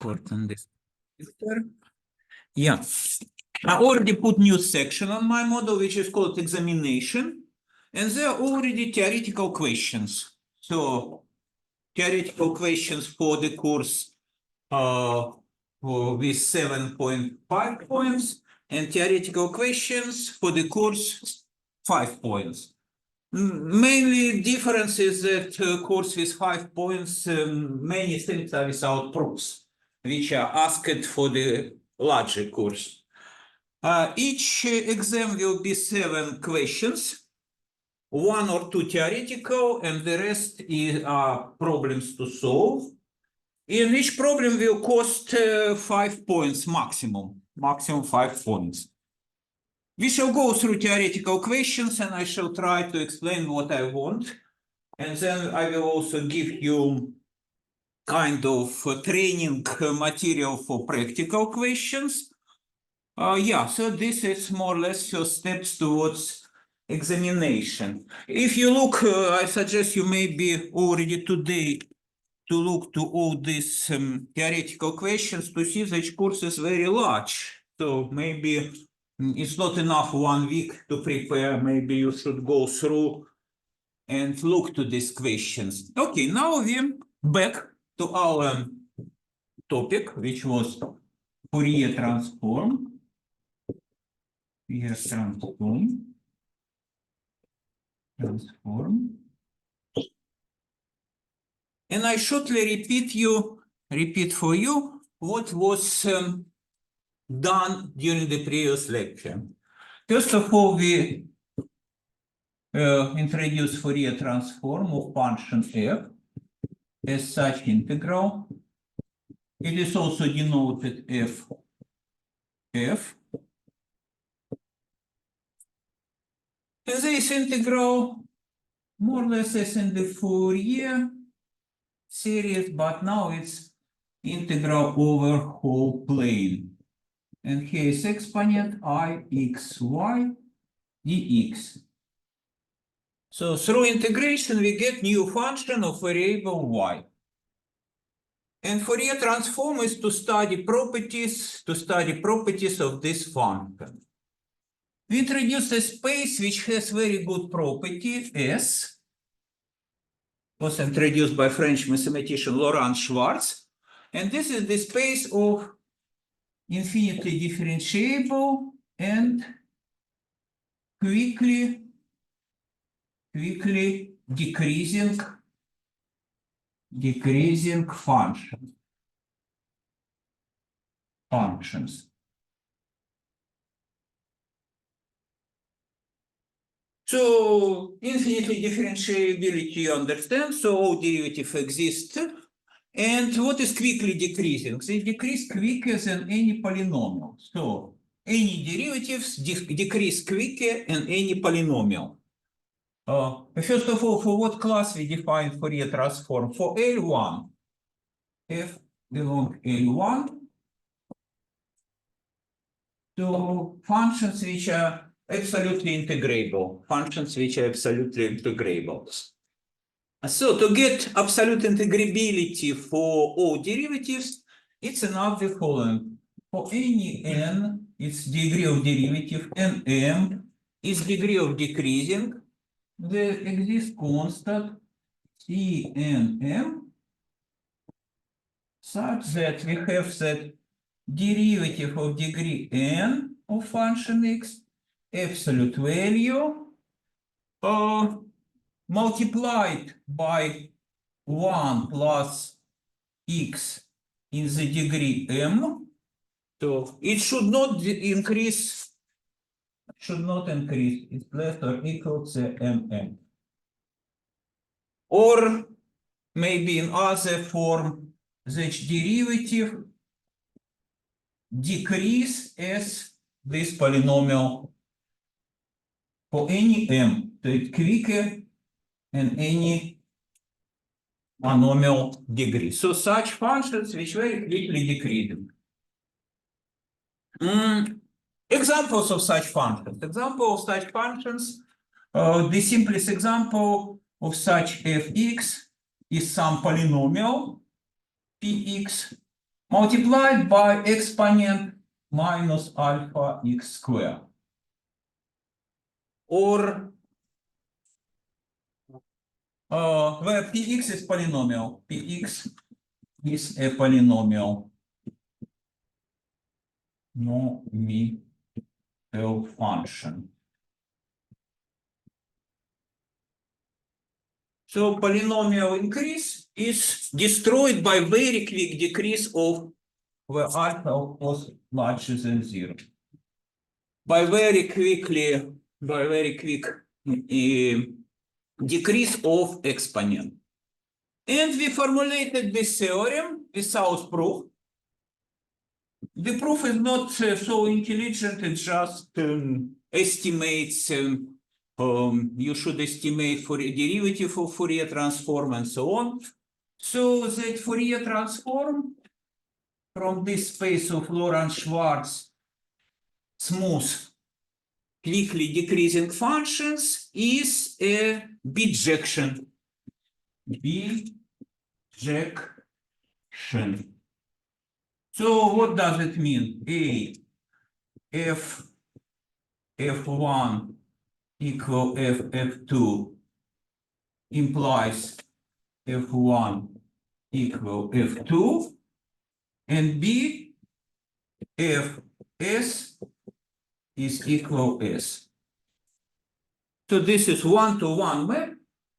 important this. Yeah. I already put new section on my model, which is called examination. And there are already theoretical questions. So theoretical questions for the course with 7.5 points, and theoretical questions for the course 5 points. Mainly difference is that course with 5 points, many things are without proofs, which are asked for the larger course. Each exam will be 7 questions, 1 or 2 theoretical, and the rest are problems to solve. And each problem will cost 5 points maximum 5 points. We shall go through theoretical questions, and I shall try to explain what I want. And then I will also give you kind of training material for practical questions. So this is more or less first steps towards examination. If you look, I suggest you maybe already today to look to all these theoretical questions to see that course is very large. So maybe it's not enough 1 week to prepare. Maybe you should go through and look to these questions. Okay, now we're back to our topic, which was Fourier transform. Fourier transform. And I shortly repeat for you what was done during the previous lecture. First of all, we introduced Fourier transform of function f as such integral. It is also denoted f. And this integral more or less as in the Fourier series, but now it's integral over whole plane. And here is exponent I x y dx. So through integration, we get new function of variable y. And Fourier transform is to study properties of this function. We introduce a space which has very good property S, was introduced by French mathematician Laurent Schwartz. And this is the space of infinitely differentiable and quickly decreasing functions. So infinitely differentiability you understand, so all derivatives exist. And what is quickly decreasing? They decrease quicker than any polynomial. So any derivatives decrease quicker than any polynomial. First of all, for what class we define Fourier transform? For L1, f belong L1 to functions which are absolutely integrable. So to get absolute integrability for all derivatives, it's enough the following. For any n, its degree of derivative, and m is degree of decreasing. There exists constant C and m such that we have that derivative of degree n of function x, absolute value, multiplied by 1 plus x in the degree m. So it should not increase. It's less or equal to mm. Or maybe in other form, the derivative decrease as this polynomial for any m. So it's quicker than any monomial degree. So such functions which very quickly decreasing. Examples of such functions. The simplest example of such fx is some polynomial px, multiplied by exponent minus alpha x squared. Or where px is polynomial. Px is a polynomial. Nomial function. So polynomial increase is destroyed by very quick decrease of where alpha was larger than 0. By very quick decrease of exponent. And we formulated this theorem without proof. The proof is not so intelligent, it just estimates, you should estimate for a derivative of Fourier transform and so on. So that Fourier transform from this space of Lorentz-Schwarz smooth, quickly decreasing functions is a bijection. Bijection. So what does it mean? F1 equal F2 implies F1 equal F2, and B, Fs is equal S. So this is one-to-one map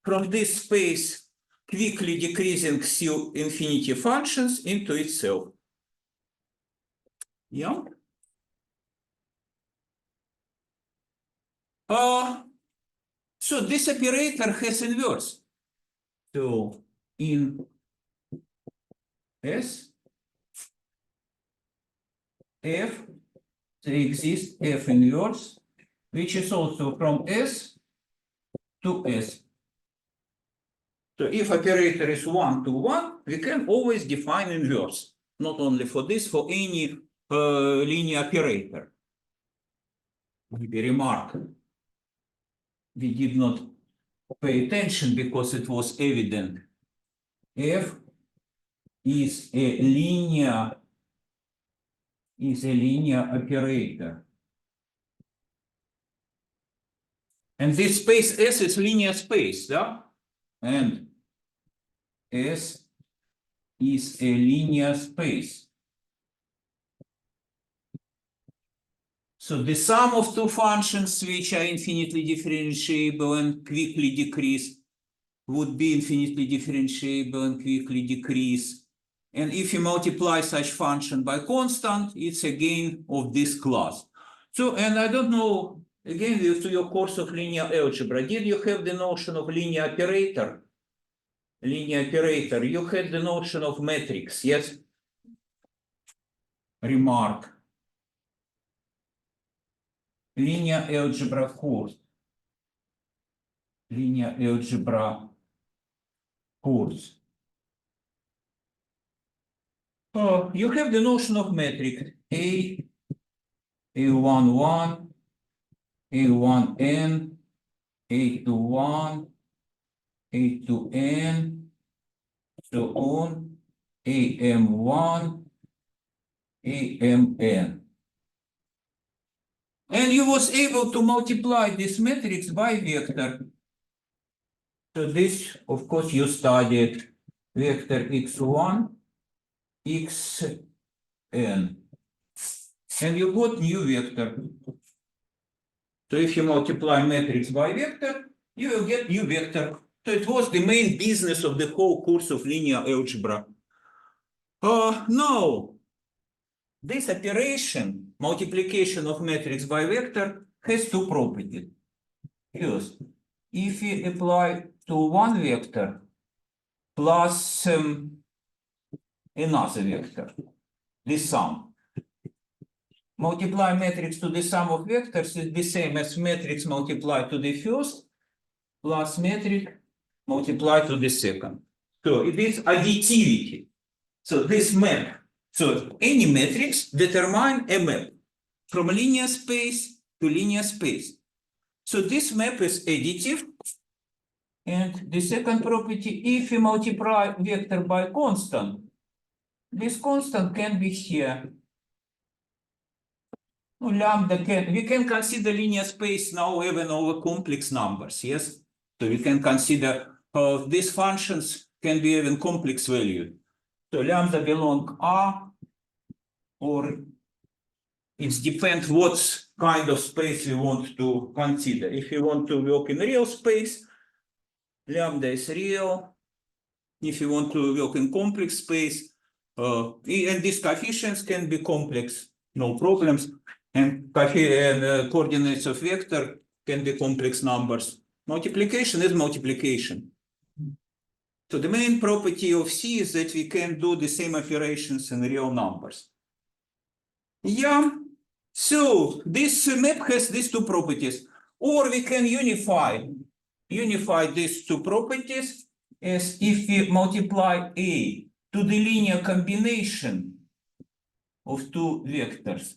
from this space quickly decreasing C infinity functions into itself. Yeah. So this operator has inverse. So in S, F, there exists F inverse, which is also from S to S. So if operator is one-to-one, we can always define inverse, not only for this, for any linear operator. Maybe remark, we did not pay attention because it was evident. F is a linear operator. And this space S is linear space, yeah? And S is a linear space. So the sum of two functions which are infinitely differentiable and quickly decrease would be infinitely differentiable and quickly decrease. And if you multiply such function by constant, it's again of this class. So, and I don't know, again, to your course of linear algebra, did you have the notion of linear operator? Linear operator, you had the notion of matrix, yes? Remark. Linear algebra course. Linear algebra course. You have the notion of matrix A11, A1n, A21, A2n, so on, AM1, AMN. And you was able to multiply this matrix by vector. So this, of course, you studied vector x1, xn. And you got new vector. So if you multiply matrix by vector, you will get new vector. So it was the main business of the whole course of linear algebra. Now, this operation, multiplication of matrix by vector, has two properties. First, if we apply to one vector plus another vector, the sum. Multiply matrix to the sum of vectors is the same as matrix multiplied to the first plus matrix multiplied to the second. So it is additivity. So this map, so any matrix determine a map from linear space to linear space. So this map is additive. And the second property, if we multiply vector by constant, this constant can be here. Lambda we can consider linear space now even over complex numbers, yes? So we can consider these functions can be even complex valued. So lambda belong R, or it depends what kind of space we want to consider. If you want to work in real space, lambda is real. If you want to work in complex space, and these coefficients can be complex, no problems. And coordinates of vector can be complex numbers. Multiplication is multiplication. So the main property of C is that we can do the same operations in real numbers. Yeah, so this map has these two properties. Or we can unify these two properties as if we multiply A to the linear combination of two vectors.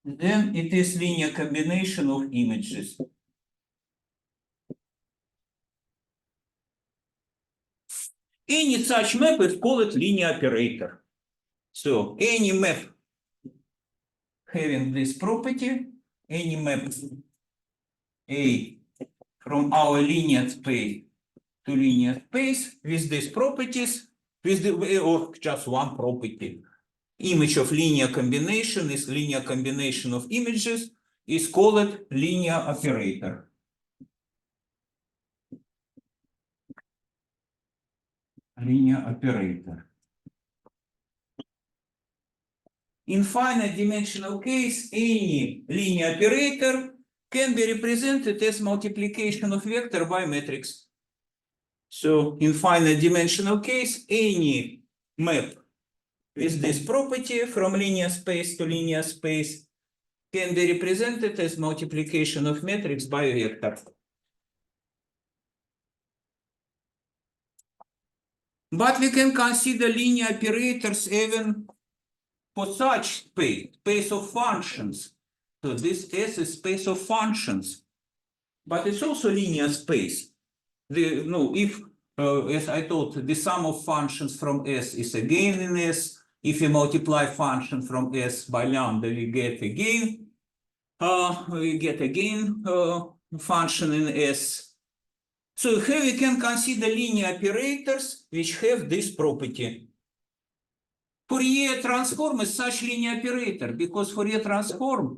Then it is linear combination of images. Any such map is called linear operator. So any map having this property, any map A from our linear space to linear space with these properties, or just one property. Image of linear combination is linear combination of images is called linear operator. Linear operator. In finite dimensional case, any linear operator can be represented as multiplication of vector by matrix. So in finite dimensional case, any map with this property from linear space to linear space can be represented as multiplication of matrix by a vector. But we can consider linear operators even for such space of functions. So this S is space of functions, but it's also linear space. If, as I told, the sum of functions from S is again in S. If we multiply function from S by lambda, we get again function in S. So here we can consider linear operators which have this property. Fourier transform is such linear operator because Fourier transform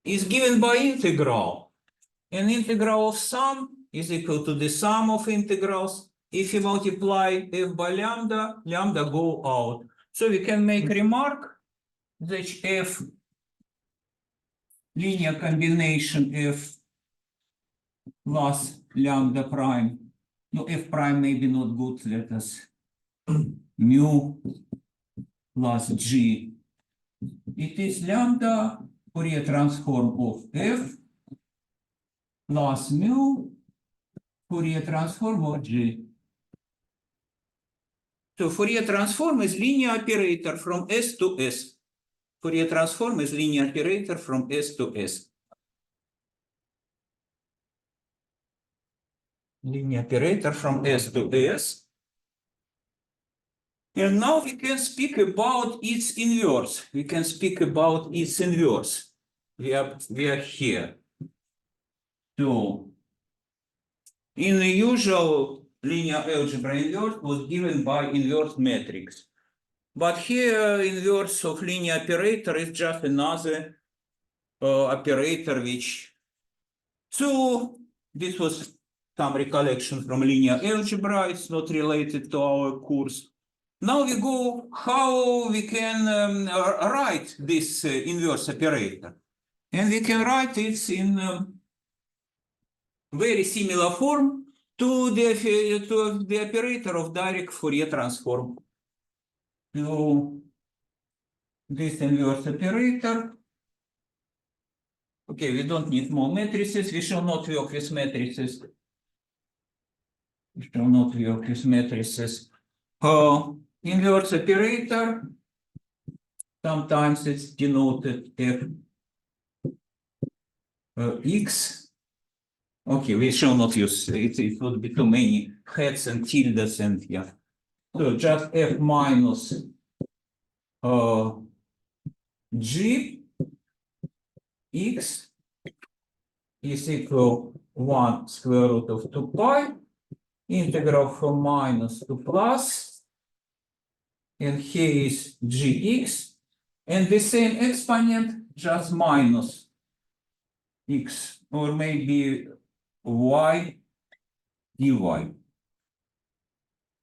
is given by integral. An integral of sum is equal to the sum of integrals. If you multiply f by lambda, lambda go out. So we can make remark that f linear combination f plus lambda prime. No, f prime may be not good. Let us mu plus g. It is lambda Fourier transform of f plus mu Fourier transform of g. So Fourier transform is linear operator from S to S. Fourier transform is linear operator from S to S. Linear operator from S to S. And now we can speak about its inverse. We can speak about its inverse. We are here. So in the usual linear algebra inverse was given by inverse matrix. But here inverse of linear operator is just another operator which. So this was some recollection from linear algebra. It's not related to our course. Now we go how we can write this inverse operator. And we can write it in very similar form to the operator of direct Fourier transform. So this inverse operator. Okay, we don't need more matrices. We shall not work with matrices. Inverse operator. Sometimes it's denoted f x Okay, we shall not use it. It would be too many heads and tildes and yeah. So just f minus g x is equal 1 square root of 2 pi, integral from minus to plus, and here is gx, and the same exponent just minus x, or maybe y dy.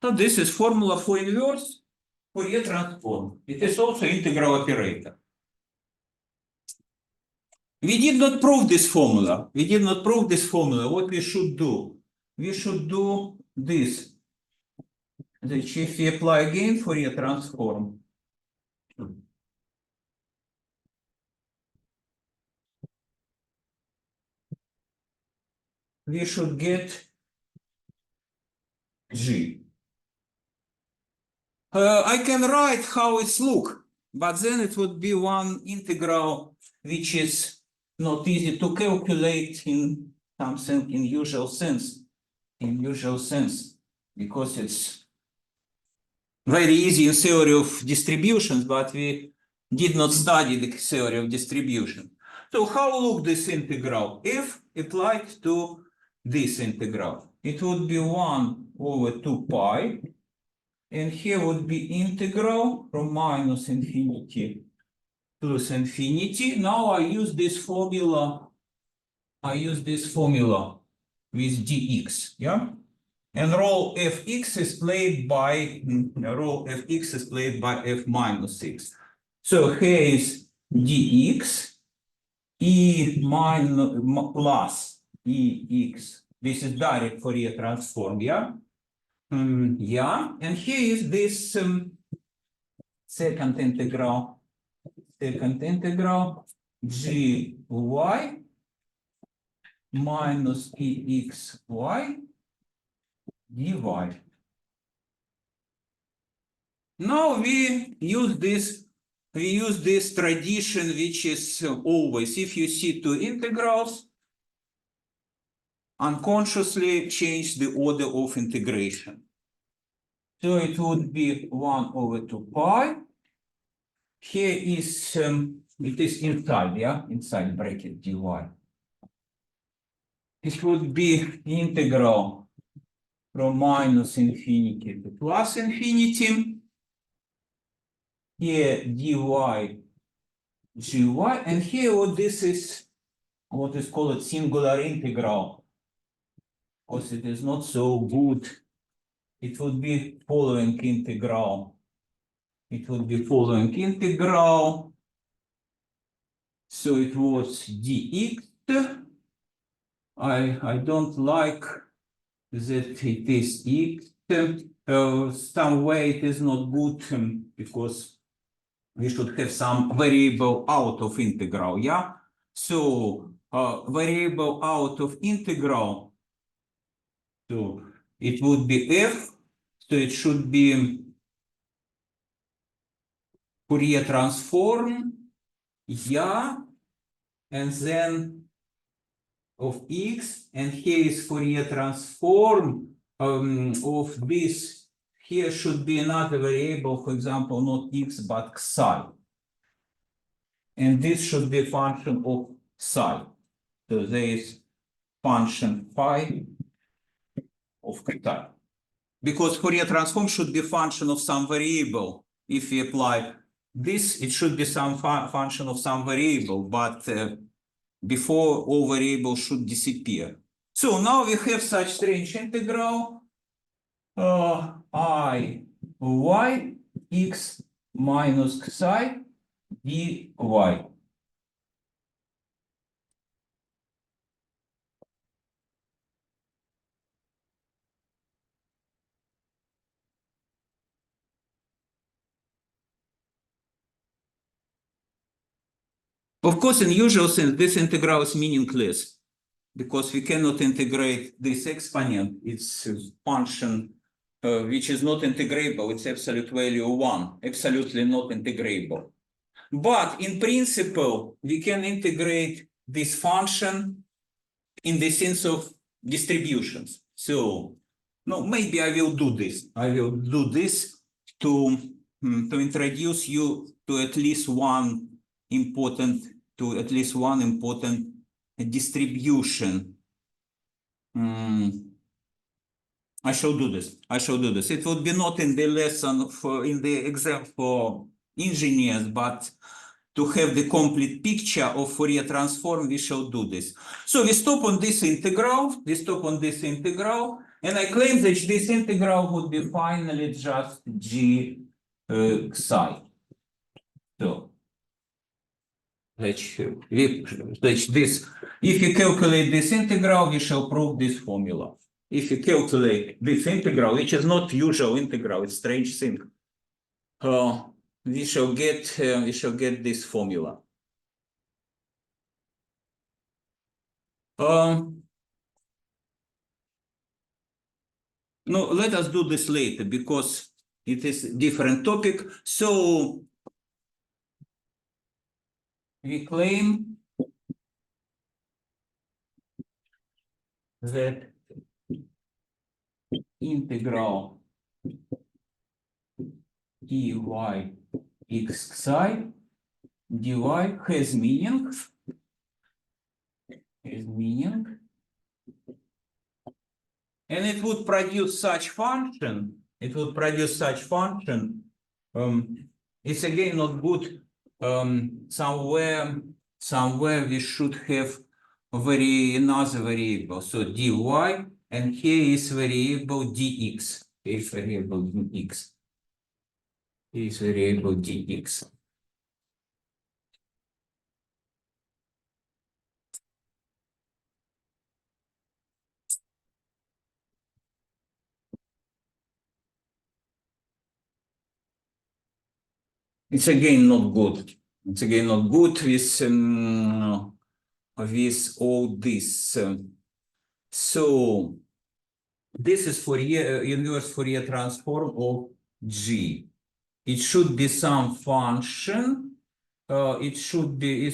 So this is formula for inverse Fourier transform. It is also integral operator. We did not prove this formula. We did not prove this formula. What we should do? We should do this. That if we apply again Fourier transform, we should get G. I can write how it's look, but then it would be one integral which is not easy to calculate in something in usual sense. In usual sense, because it's very easy in theory of distributions, but we did not study the theory of distribution. So how look this integral if applied to this integral? It would be 1 over 2 pi, and here would be integral from minus infinity plus infinity. Now I use this formula. I use this formula with dx, yeah? And rho fx is played by f minus x. So here is dx e minus plus ex. This is direct Fourier transform, yeah? Yeah, and here is this second integral gy minus exy dy. Now we use this tradition, which is always, if you see two integrals, unconsciously change the order of integration. So it would be 1 over 2 pi. Here is, it is inside, yeah, inside bracket dy. It would be integral from minus infinity to plus infinity. Here dy gy, and here what this is, what is called singular integral, because it is not so good. It would be following integral. It would be following integral. So it was dx. I don't like that it is x. Some way it is not good because we should have some variable out of integral, yeah? So variable out of integral, so it would be f, so it should be Fourier transform, yeah, and then of x, and here is Fourier transform of this. Here should be another variable, for example, not x, but psi. And this should be a function of psi. So there is function phi of psi. Because Fourier transform should be function of some variable. If we apply this, it should be some function of some variable, but before all variables should disappear. So now we have such strange integral I y x minus psi dy. Of course, in usual sense, this integral is meaningless because we cannot integrate this exponent. It's a function which is not integrable. It's absolute value 1, absolutely not integrable. But in principle, we can integrate this function in the sense of distributions. So, no, maybe I will do this. I will do this to introduce you to at least one important distribution. I shall do this. I shall do this. It would be not in the lesson in the exam for engineers, but to have the complete picture of Fourier transform, we shall do this. So we stop on this integral. And I claim that this integral would be finally just g psi. So if you calculate this integral, we shall prove this formula. If you calculate this integral, which is not usual integral, it's strange thing, we shall get this formula. No, let us do this later because it is a different topic. So we claim that integral dy x psi dy has meaning. And it would produce such function. It's again not good. Somewhere we should have another variable. So dy, and here is variable dx. It's variable dx. It's again not good. With all this. So this is inverse Fourier transform of G. It should be some function. It should be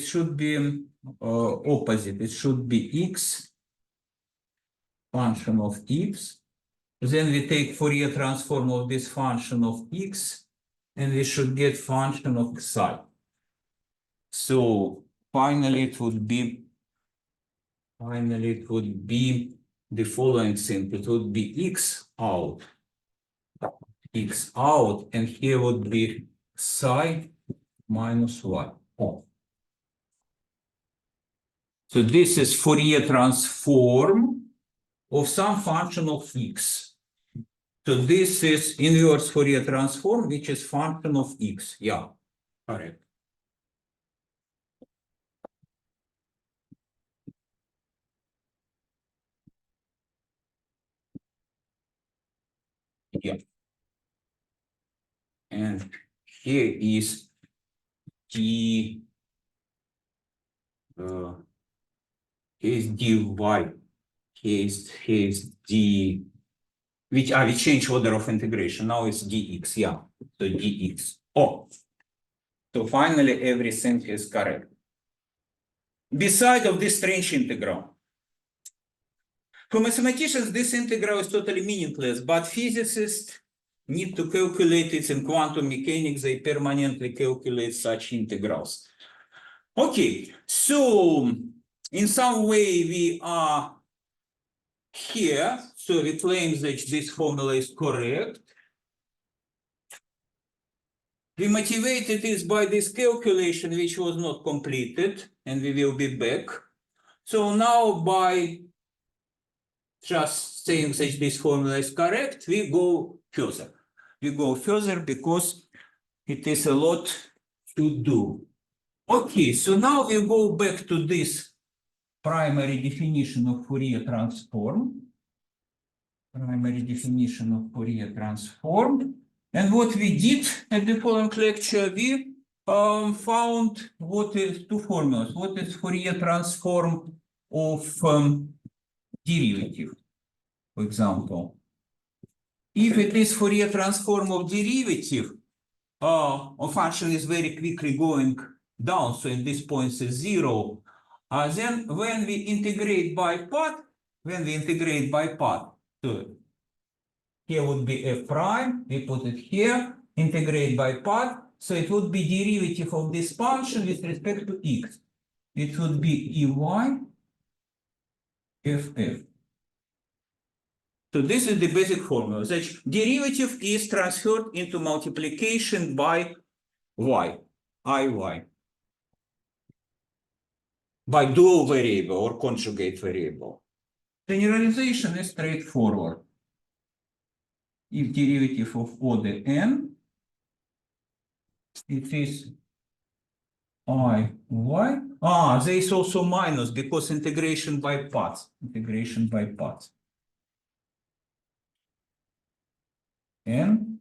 opposite. It should be x, function of x. Then we take Fourier transform of this function of x, and we should get function of psi. So finally it would be the following thing. It would be x out, and here would be psi minus y. So this is Fourier transform of some function of x. So this is inverse Fourier transform, which is function of x. Yeah, correct. Yeah. And here is d, here's dy, here's d, which we change order of integration. Now it's dx, yeah. So dx. Oh, so finally everything is correct. Beside of this strange integral. For mathematicians, this integral is totally meaningless, but physicists need to calculate it in quantum mechanics. They permanently calculate such integrals. Okay, so in some way we are here. So we claim that this formula is correct. We motivated this by this calculation, which was not completed, and we will be back. So now by just saying that this formula is correct, we go further. Because it is a lot to do. Okay, so now we go back to this primary definition of Fourier transform. And what we did at the following lecture, we found what is two formulas. What is Fourier transform of derivative, for example. If it is Fourier transform of derivative, a function is very quickly going down, so in this point is 0. Then when we integrate by part, so here would be f prime, we put it here, integrate by part, so it would be derivative of this function with respect to x. It would be ey ff. So this is the basic formula. That derivative is transferred into multiplication by y, iy, by dual variable or conjugate variable. Generalization is straightforward. If derivative of order n, it is iy. There is also minus because integration by parts. N.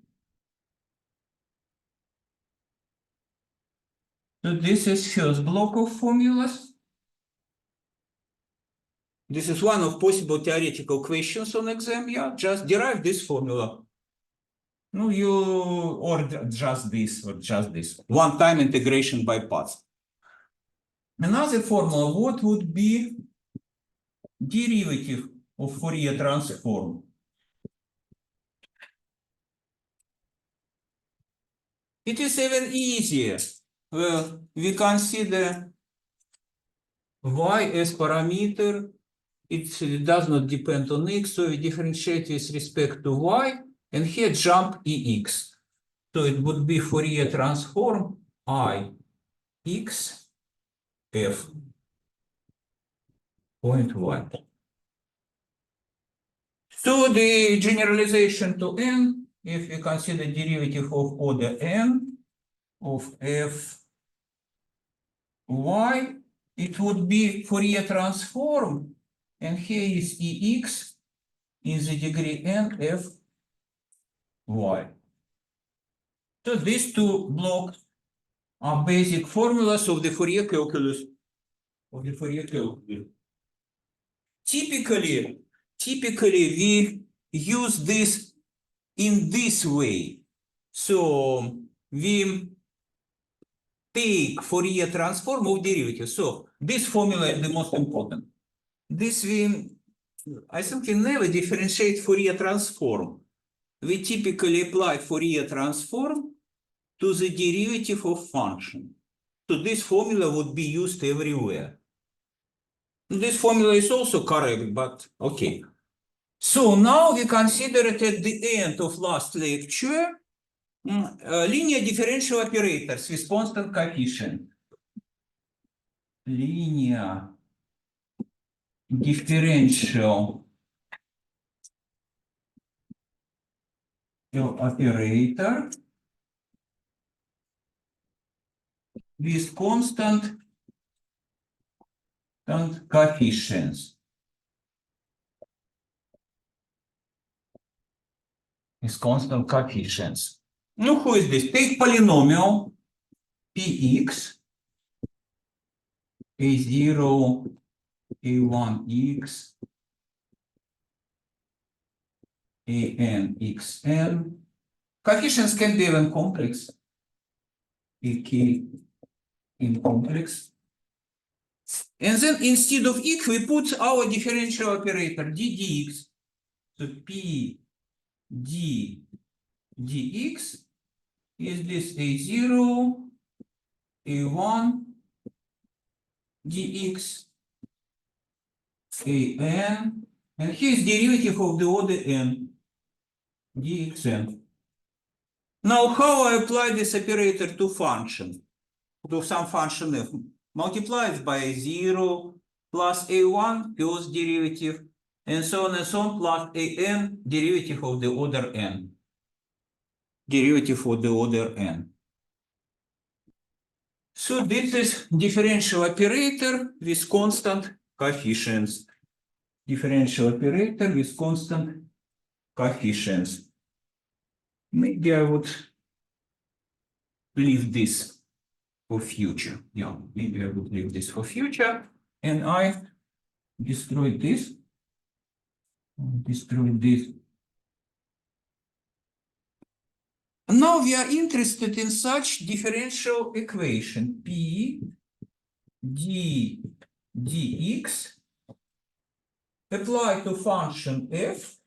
So this is first block of formulas. This is one of possible theoretical questions on exam. Yeah, just derive this formula. No, or just this. One-time integration by parts. Another formula, what would be derivative of Fourier transform? It is even easier. Well, we consider y as parameter. It does not depend on x, so we differentiate with respect to y, and here jump ex. So it would be Fourier transform I x f point y. So the generalization to n, if we consider derivative of order n of f y, it would be Fourier transform, and here is ex in the degree n f y. So these two blocks are basic formulas of the Fourier calculus. Typically, we use this in this way. So we take Fourier transform of derivative. So this formula is the most important. I think we never differentiate Fourier transform. We typically apply Fourier transform to the derivative of function. So this formula would be used everywhere. This formula is also correct, but okay. So now we consider it at the end of last lecture, linear differential operators with constant coefficient. Linear differential operator with constant coefficients. Now, who is this? Take polynomial px, a0, a1x, an xn. Coefficients can be even complex. Ak in complex. And then instead of x, we put our differential operator d dx. So p d dx is this a0, a1 dx, an, and here is derivative of the order n, dxn. Now, how I apply this operator to function, to some function f? Multiply it by 0 plus a1 first derivative, and so on, plus an derivative of the order n. So this is differential operator with constant coefficients. Maybe I would leave this for future. Yeah, maybe I would leave this for future. And I destroy this. Now we are interested in such differential equation. P d dx applied to function f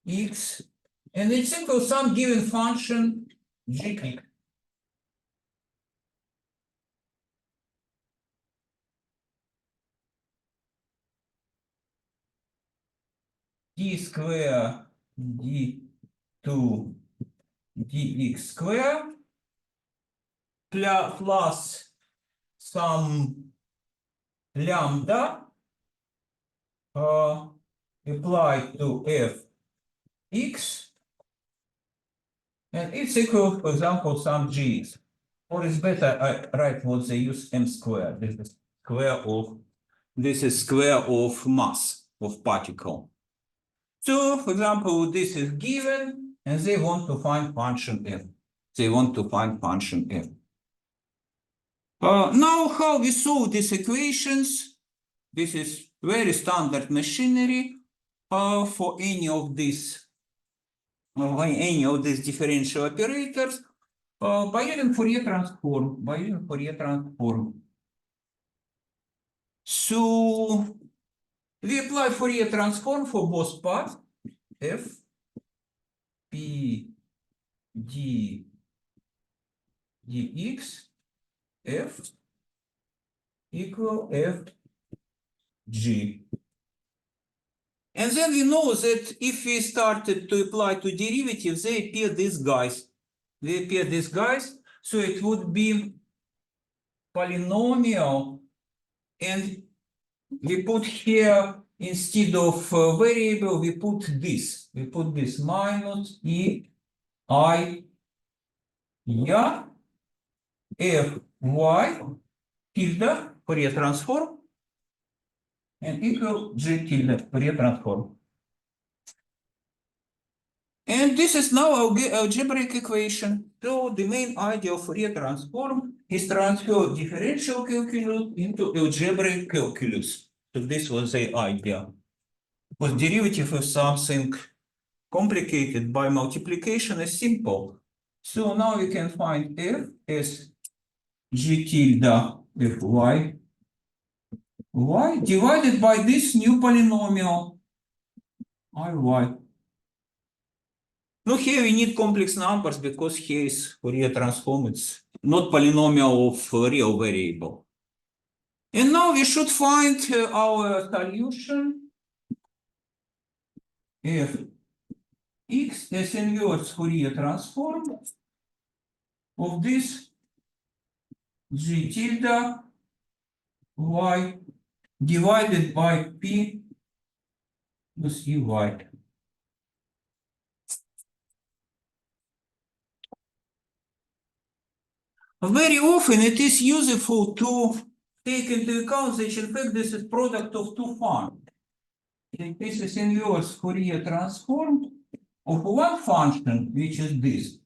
x, and it's equal to some given function g. D square d2 dx square plus some lambda applied to f x, and it's equal, for example, some g's. Or it's better I write what they use m squared. This is square of mass of particle. So, for example, this is given, and they want to find function f. They want to find function f. Now, how we solve these equations? This is very standard machinery for any of these differential operators by using Fourier transform. So we apply Fourier transform for both parts, f p d dx f equal f g. And then we know that if we started to apply to derivatives, they appear these guys. So it would be polynomial, and we put here, instead of variable, we put this. We put this minus e I yeah f y tilde Fourier transform and equal g tilde Fourier transform. And this is now our algebraic equation. So the main idea of Fourier transform is transfer differential calculus into algebraic calculus. So this was the idea. Because derivative of something complicated by multiplication is simple. So now we can find f as g tilde f y divided by this new polynomial I y. No, here we need complex numbers because here is Fourier transform. It's not polynomial of real variable. And now we should find our solution f x as inverse Fourier transform of this g tilde y divided by p plus ey. Very often it is useful to take into account that in fact this is product of two functions. This is inverse Fourier transform of one function, which is this.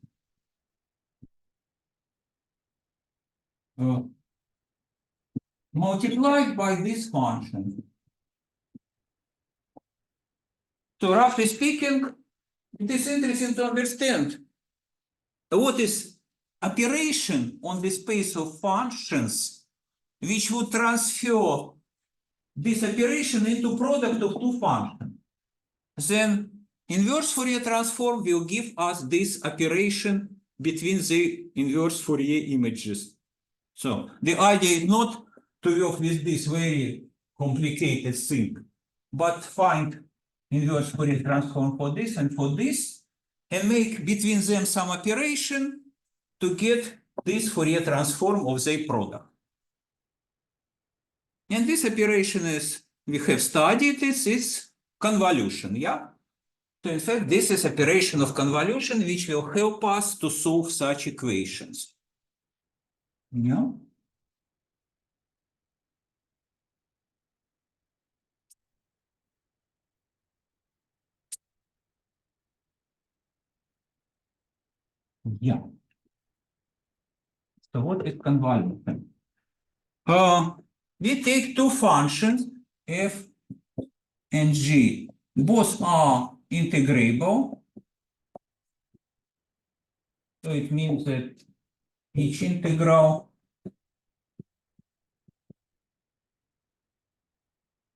Multiplied by this function. So roughly speaking, it is interesting to understand what is operation on the space of functions which would transfer this operation into product of two functions. Then inverse Fourier transform will give us this operation between the inverse Fourier images. So the idea is not to work with this very complicated thing, but find inverse Fourier transform for this and for this, and make between them some operation to get this Fourier transform of their product. And this operation is, we have studied this, is convolution, yeah? So in fact, this is operation of convolution which will help us to solve such equations. Yeah. Yeah. So what is convolution? We take two functions, f and g. Both are integrable. So it means that each integral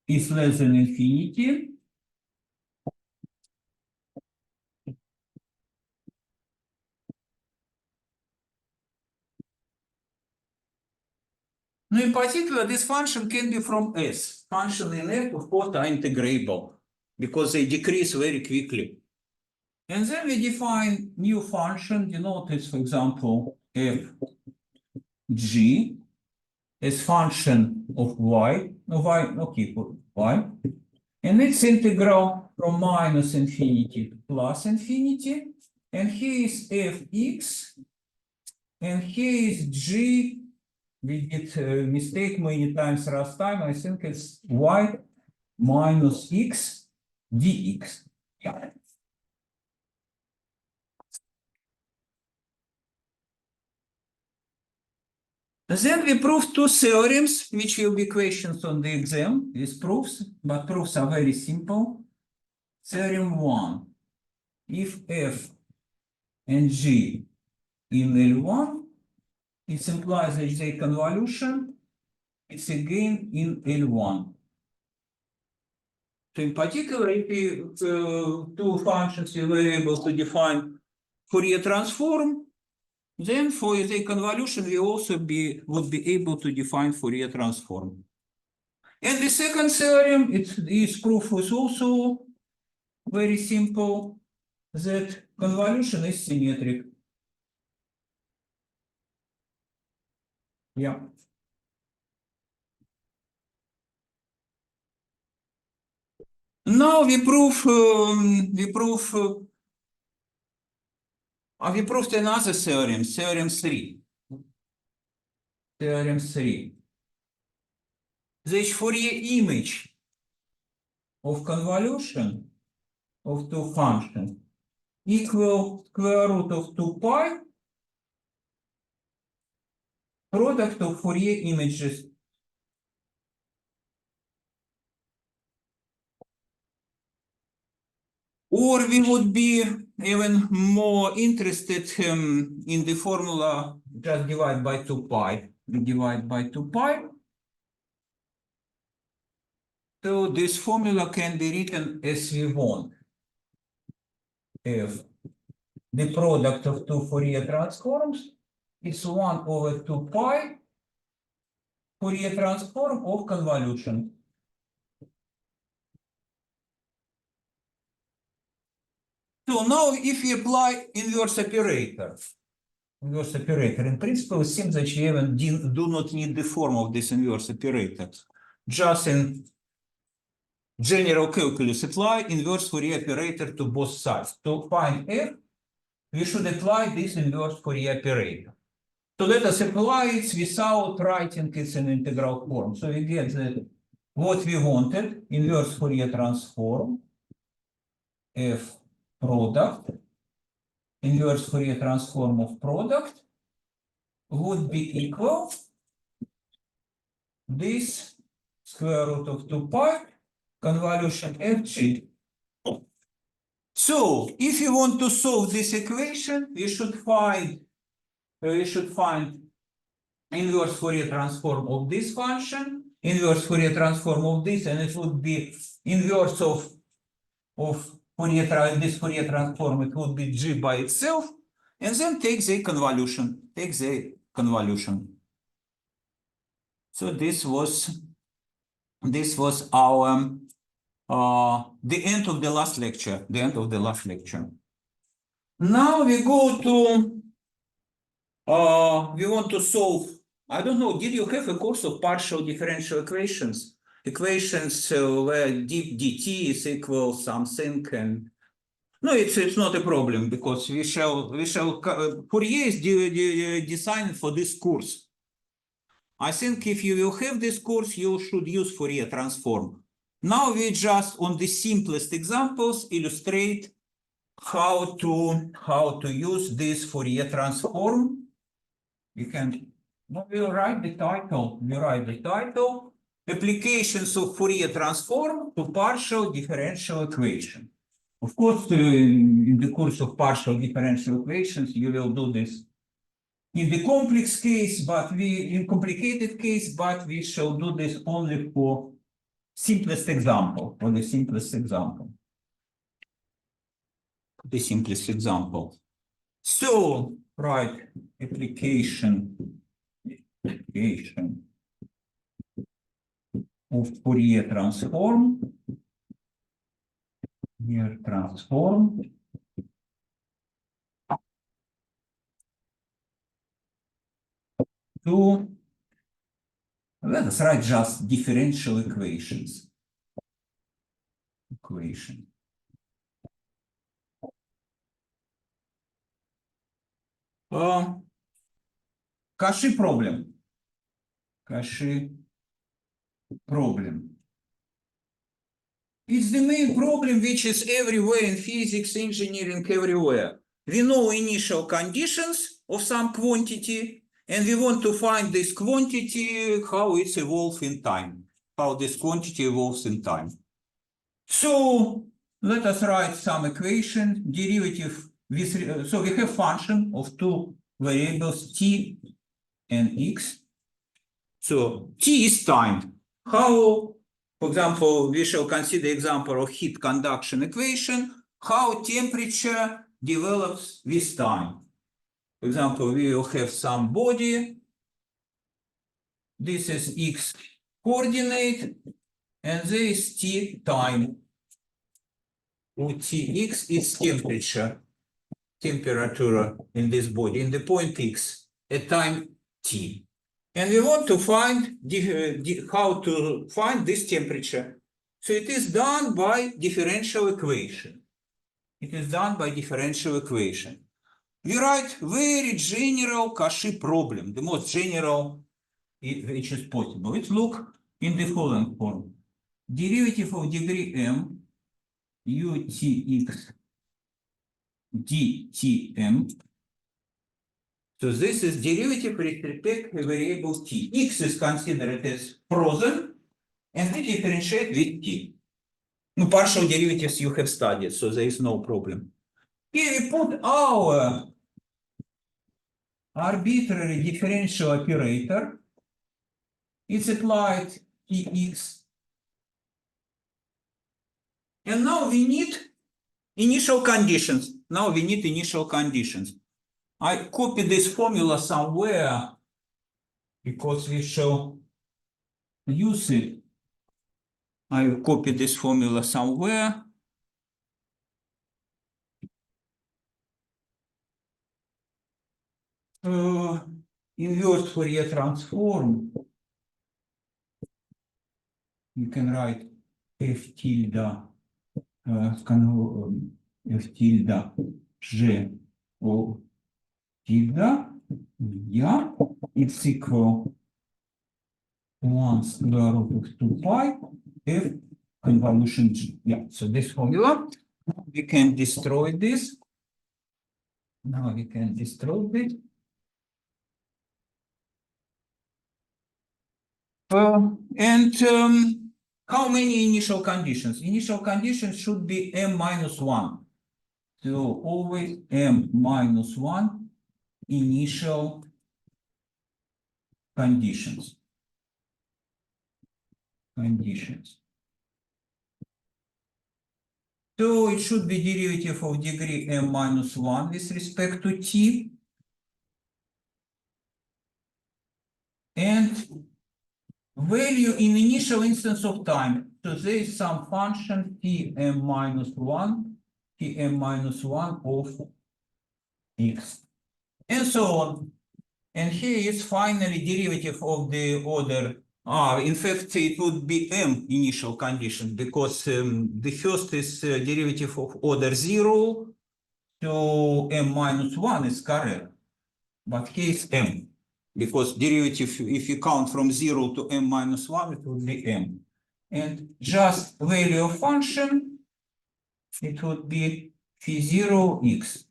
is less than infinity. Now, in particular, this function can be from S. Function in F, of course, are integrable because they decrease very quickly. And then we define new function, denote it, for example, f g as function of y, for y, and its integral from minus infinity to plus infinity, and here is fx, and here is g. We did a mistake many times last time. I think it's y minus x dx. Yeah. Then we prove two theorems, which will be questions on the exam, these proofs, but proofs are very simple. Theorem 1, if f and g in L1, it implies that the convolution, it's again in L1. So in particular, if we two functions we were able to define Fourier transform, then for the convolution we also would be able to define Fourier transform. And the second theorem, its proof is also very simple, that convolution is symmetric. Yeah. Now we proved another theorem, theorem 3. Theorem 3. The Fourier image of convolution of two functions equal square root of 2 pi product of Fourier images. Or we would be even more interested in the formula just divide by 2 pi. We divide by 2 pi. So this formula can be written as we want. If the product of two Fourier transforms is 1 over 2 pi Fourier transform of convolution. So now if we apply inverse operator, in principle, it seems that you even do not need the form of this inverse operator. Just in general calculus, apply inverse Fourier operator to both sides. To find f, we should apply this inverse Fourier operator. So let us apply it without writing it in integral form. So we get that what we wanted, inverse Fourier transform, f product, inverse Fourier transform of product would be equal this square root of 2 pi convolution fg. So if you want to solve this equation, we should find inverse Fourier transform of this function, inverse Fourier transform of this, and it would be inverse of this Fourier transform, it would be g by itself, and then take the convolution, So this was our the end of the last lecture, Now we go to we want to solve, I don't know, did you have a course of partial differential equations? Equations where dt is equal something, and no, it's not a problem because we shall Fourier is designed for this course. I think if you will have this course, you should use Fourier transform. Now we just on the simplest examples illustrate how to use this Fourier transform. We'll write the title. Applications of Fourier transform to partial differential equation. Of course, in the course of partial differential equations, you will do this in the complicated case, but we shall do this only for simplest example, for the simplest example. The simplest example. So, right, application of Fourier transform. Here transform. To, let us write just differential equations. Cauchy problem. Cauchy problem. It's the main problem which is everywhere in physics, engineering, everywhere. We know initial conditions of some quantity, and we want to find this quantity, how it's evolved in time, how this quantity evolves in time. So let us write some equation, derivative with, so we have function of two variables t and x. So t is time. How, for example, we shall consider example of heat conduction equation, how temperature develops with time. For example, we will have some body. This is x coordinate, and this is t time. Tx is temperature in this body, in the point x, at time t. And we want to find how to find this temperature. So it is done by differential equation. It is done by differential equation. We write very general Cauchy problem, the most general which is possible. Let's look in the following form. Derivative of degree m utx dtm. So this is derivative with respect to variable t. X is considered as frozen, and we differentiate with t. No, partial derivatives you have studied, so there is no problem. Here we put our arbitrary differential operator. It's applied Tx. And now we need initial conditions. I copy this formula somewhere because we shall use it. I will copy this formula somewhere. Inverse Fourier transform. You can write f tilde f tilde g o tilde, yeah, it's equal 1 square root of 2 pi f convolution g. Yeah, so this formula, we can destroy this. Now we can destroy this. How many initial conditions? Initial conditions should be m minus 1. So always m minus 1 initial conditions. So it should be derivative of degree m minus 1 with respect to t. And value in initial instance of time. So there is some function tm minus 1 of x, and so on. And here is finally derivative of the order. In fact, it would be m initial condition because the first is derivative of order 0. So m minus 1 is correct, but here is m. Because derivative, if you count from 0 to m minus 1, it would be m. And just value of function, it would be phi0 x.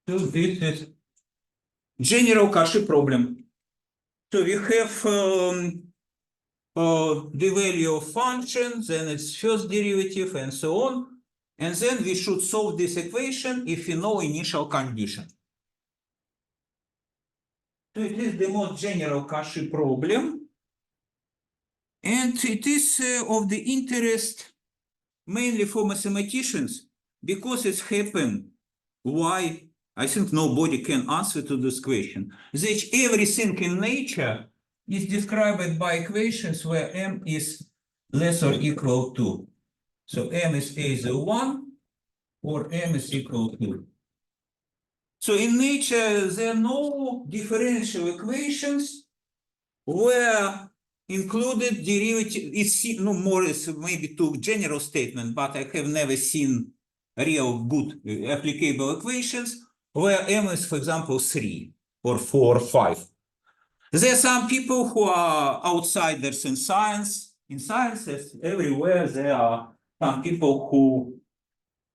So this is general Cauchy problem. So we have the value of function, then its first derivative, and so on. And then we should solve this equation if we know initial condition. So it is the most general Cauchy problem. And it is of the interest mainly for mathematicians because it's happened. Why? I think nobody can answer to this question. That everything in nature is described by equations where m is less or equal to. So m is either 1 or m is equal to. So in nature, there are no differential equations where included derivative. It's no more is maybe too general statement, but I have never seen real good applicable equations where m is, for example, 3 or 4 or 5. There are some people who are outsiders in science. In sciences, everywhere there are some people who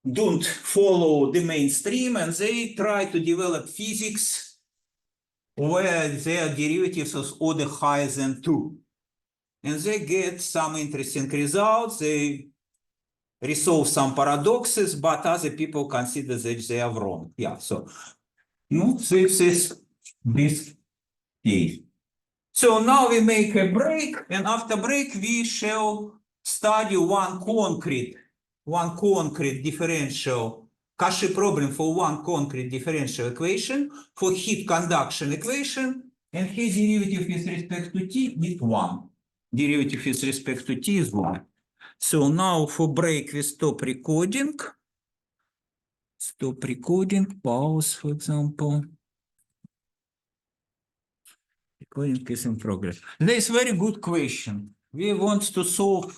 don't follow the mainstream and they try to develop physics where their derivatives of order higher than 2. And they get some interesting results. They resolve some paradoxes, but other people consider that they are wrong. Yeah, so this is this case. So now we make a break, and after break we shall study one concrete differential Cauchy problem for one concrete differential equation for heat conduction equation, and here derivative with respect to t is 1. Derivative with respect to t is 1. So now for break we stop recording. Stop recording, pause, for example. Recording is in progress. There is very good question. We want to solve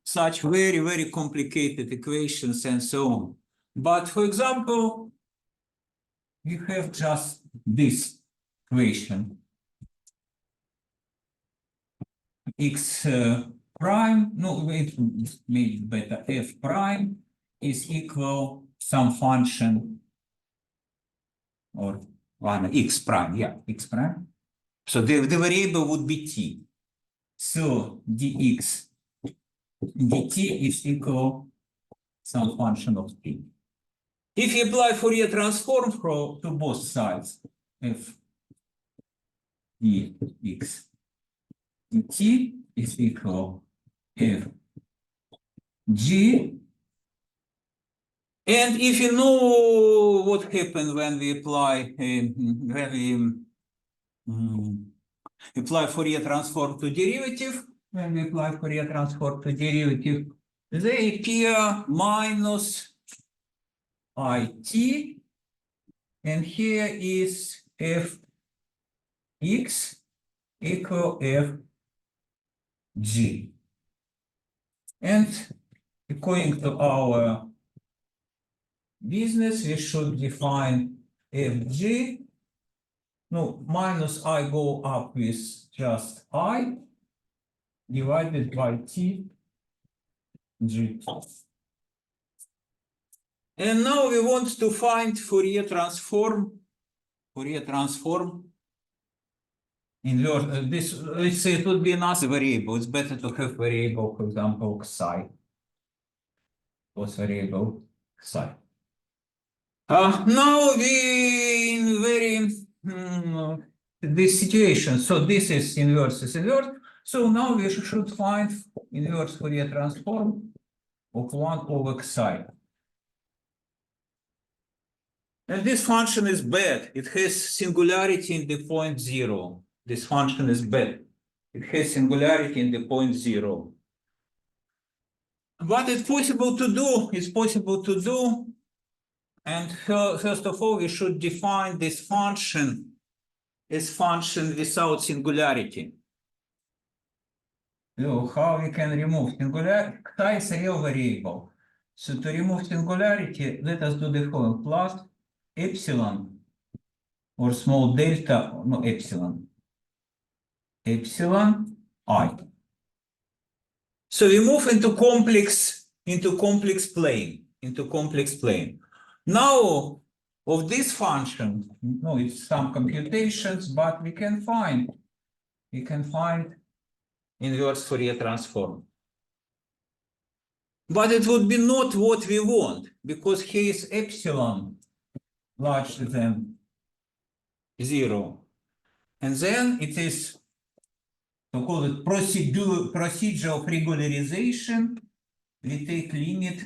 such very, very complicated equations and so on. But for example, we have just this equation. X prime, no, wait, maybe better, f prime is equal some function or one x prime, yeah, x prime. So the variable would be t. So dx dt is equal some function of t. If you apply Fourier transform to both sides, f dx dt is equal f g. And if you know what happened when we apply apply Fourier transform to derivative, they appear minus it, and here is fx equal fg. And according to our business, we should define fg. No, minus I go up with just I divided by t g. And now we want to find Fourier transform. Inverse this, let's say it would be another variable. It's better to have variable, for example, psi. What's variable psi? Now we in very this situation. So this is inverse is inverse. So now we should find inverse Fourier transform of 1 over psi. And this function is bad. It has singularity in the point 0. This function is bad. It has singularity in the point 0. What is possible to do? It's possible to do. And first of all, we should define this function as function without singularity. So how we can remove singularity? Psi is a real variable. So to remove singularity, let us do the following: plus epsilon or small delta, no, epsilon I. So we move into complex plane. Now of this function, no, it's some computations, but we can find inverse Fourier transform. But it would be not what we want, because here is epsilon larger than 0. And then it is So call it procedure of regularization. We take limit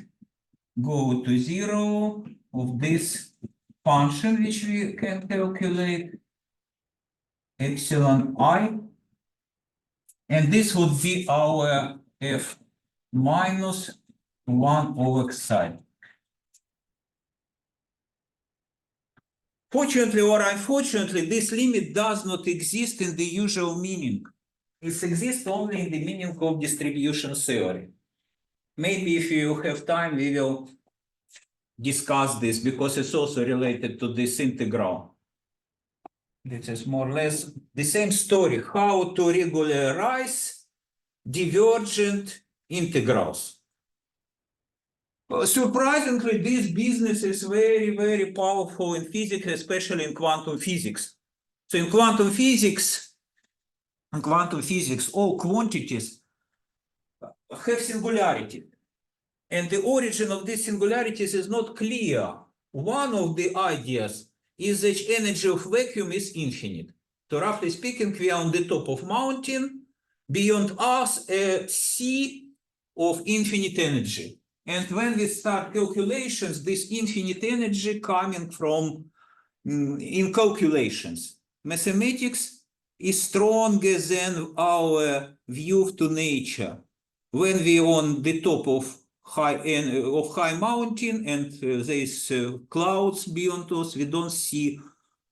go to 0 of this function which we can calculate epsilon I, and this would be our f minus 1 over xi. Fortunately or unfortunately, this limit does not exist in the usual meaning. It exists only in the meaning of distribution theory. Maybe if you have time, we will discuss this because it's also related to this integral. This is more or less the same story, how to regularize divergent integrals. Surprisingly, this business is very, very powerful in physics, especially in quantum physics. So in quantum physics, all quantities have singularity. And the origin of these singularities is not clear. One of the ideas is that energy of vacuum is infinite. So roughly speaking, we are on the top of mountain, beyond us a sea of infinite energy. And when we start calculations, this infinite energy coming from in calculations. Mathematics is stronger than our view to nature. When we are on the top of high mountain and there's clouds beyond us, we don't see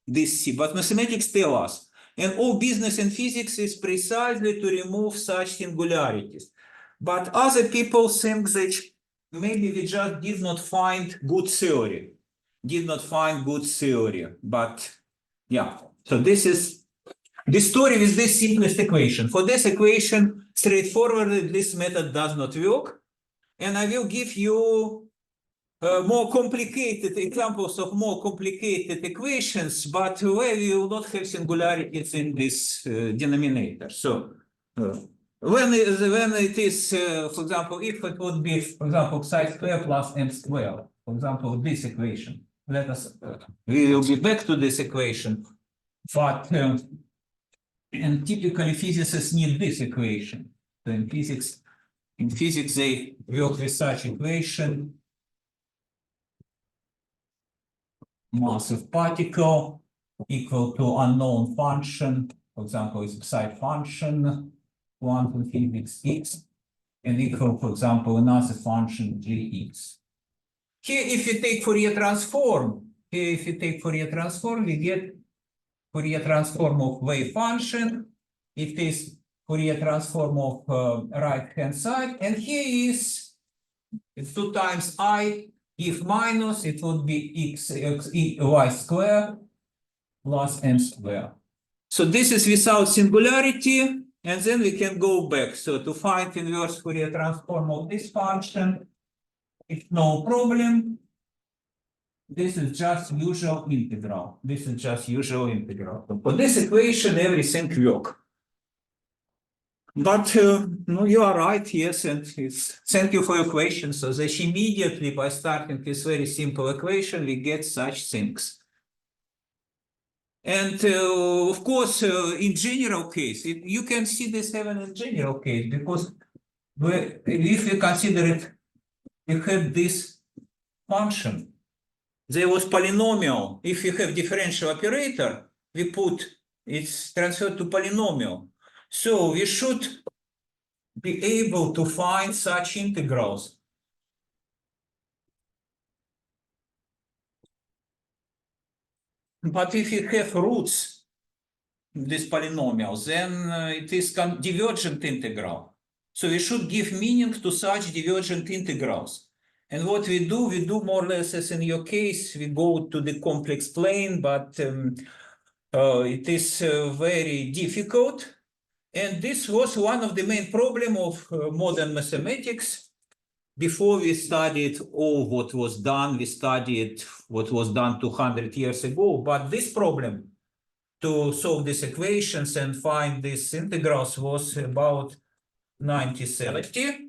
this sea. But mathematics tell us, and all business and physics is precisely to remove such singularities. But other people think that maybe we just did not find good theory. But yeah, so this is the story with this simplest equation. For this equation, straightforwardly, this method does not work. And I will give you more complicated examples of more complicated equations, but where we will not have singularities in this denominator. So when it is, for example, if it would be, for example, psi squared plus m squared, for example, this equation, let us, we will be back to this equation, but, and typically physicists need this equation. So in physics, they work with such equation. Mass of particle equal to unknown function, for example, is psi function, quantum physics x, and equal, for example, another function gx. Here, if you take Fourier transform, we get Fourier transform of wave function. It is Fourier transform of right-hand side, and here is it's 2 times I. If minus, it would be y squared plus m squared. So this is without singularity, and then we can go back. So to find inverse Fourier transform of this function, it's no problem. This is just usual integral. For this equation, everything works. But no, you are right, yes, and thank you for your question. So that immediately by starting this very simple equation, we get such things. And of course, in general case, you can see this even in general case, because if we consider it, we have this function. There was polynomial. If you have differential operator, we put it's transferred to polynomial. So we should be able to find such integrals. But if you have roots, this polynomial, then it is divergent integral. So we should give meaning to such divergent integrals. And what we do more or less as in your case, we go to the complex plane, but it is very difficult. And this was one of the main problems of modern mathematics. Before we studied all what was done, we studied what was done 200 years ago. But this problem, to solve these equations and find these integrals, was about 1970.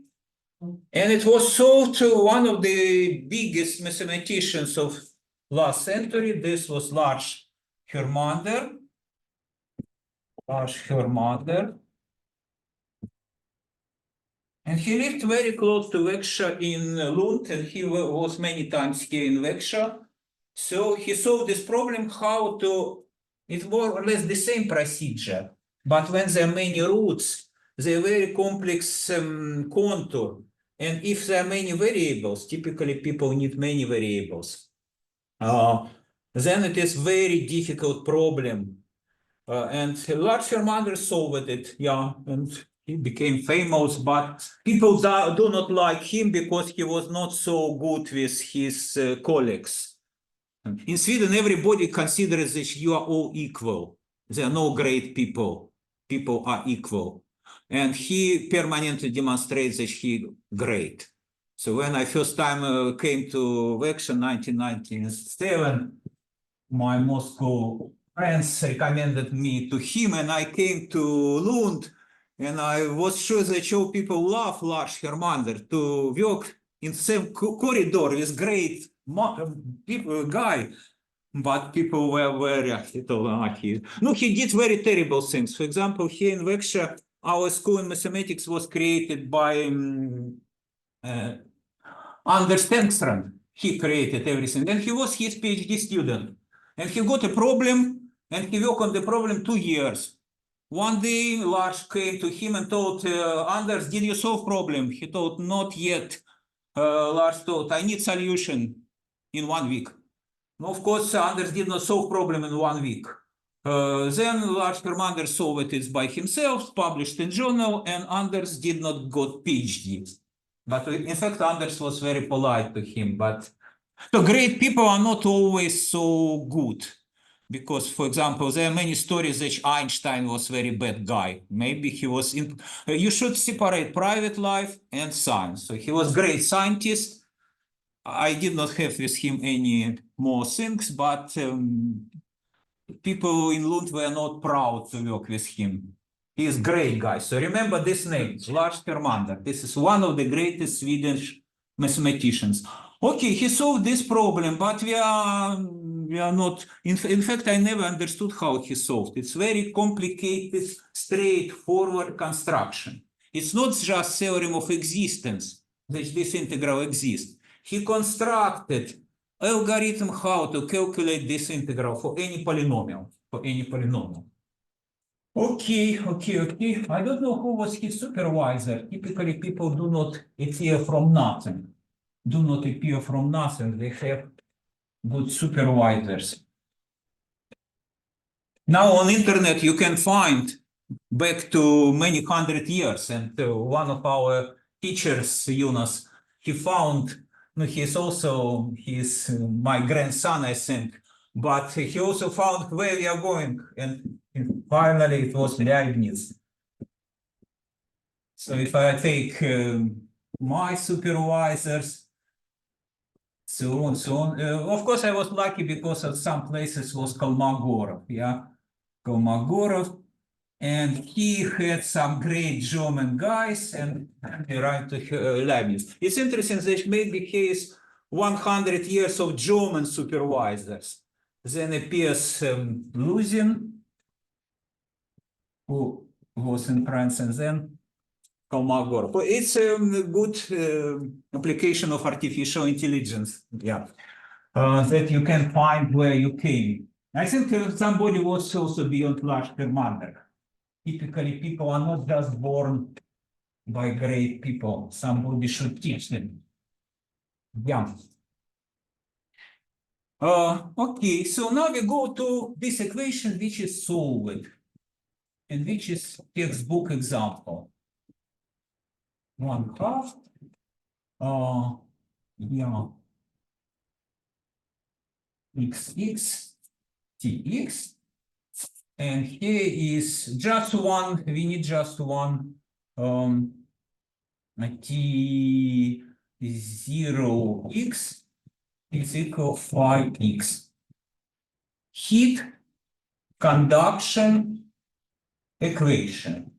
And it was solved to one of the biggest mathematicians of last century. This was Lars Hermander. And he lived very close to Växjö in Lund, and he was many times here in Växjö. So he solved this problem how to, it's more or less the same procedure, but when there are many roots, they are very complex contour. And if there are many variables, typically people need many variables, then it is very difficult problem. And Lars Hermander solved it, yeah, and he became famous, but people do not like him because he was not so good with his colleagues. In Sweden, everybody considers that you are all equal. There are no great people. People are equal. And he permanently demonstrates that he great. So when I first time came to Växjö in 1997, my Moscow friends recommended me to him, and I came to Lund, and I was sure that all people love Lars Hermander to work in the same corridor with great people, guy, but people were very lucky. No, he did very terrible things. For example, here in Växjö, our school in mathematics was created by Anders Tengstrand. He created everything, and he was his PhD student. And he got a problem, and he worked on the problem 2 years. One day, Lars came to him and told, Anders, did you solve problem? He told, not yet. Lars told, I need solution in 1 week. No, of course, Anders did not solve problem in 1 week. Then Lars Hermander solved it by himself, published in journal, and Anders did not got PhD. But in fact, Anders was very polite to him. But so great people are not always so good. Because, for example, there are many stories that Einstein was a very bad guy. Maybe he was in. You should separate private life and science. So he was a great scientist. I did not have with him any more things, but people in Lund were not proud to work with him. He is a great guy. So remember this name, Lars Hermander. This is one of the greatest Swedish mathematicians. Okay, he solved this problem, but we are not. In fact, I never understood how he solved. It's very complicated, straightforward construction. It's not just theorem of existence that this integral exists. He constructed algorithm how to calculate this integral for any polynomial. Okay. I don't know who was his supervisor. Typically, people do not appear from nothing. They have good supervisors. Now on internet, you can find back to many hundred years. And one of our teachers, Jonas, he found, he's my grandson, I think, but he also found where we are going. And finally, it was Leibniz. So if I take my supervisors, so on. Of course, I was lucky because at some places was Kolmogorov, Kolmogorov, and he had some great German guys, and he ran to Leibniz. It's interesting that maybe he is 100 years of German supervisors. Then appears Luzin, who was in France, and then Kolmogorov. It's a good application of artificial intelligence, that you can find where you came. I think somebody was also beyond Lars Hermander. Typically, people are not just born by great people. Somebody should teach them. Okay, so now we go to this equation which is solved, and which is textbook example. 1/2 xx tx, and here is just one, we need just one t0x is equal 5x. Heat conduction equation.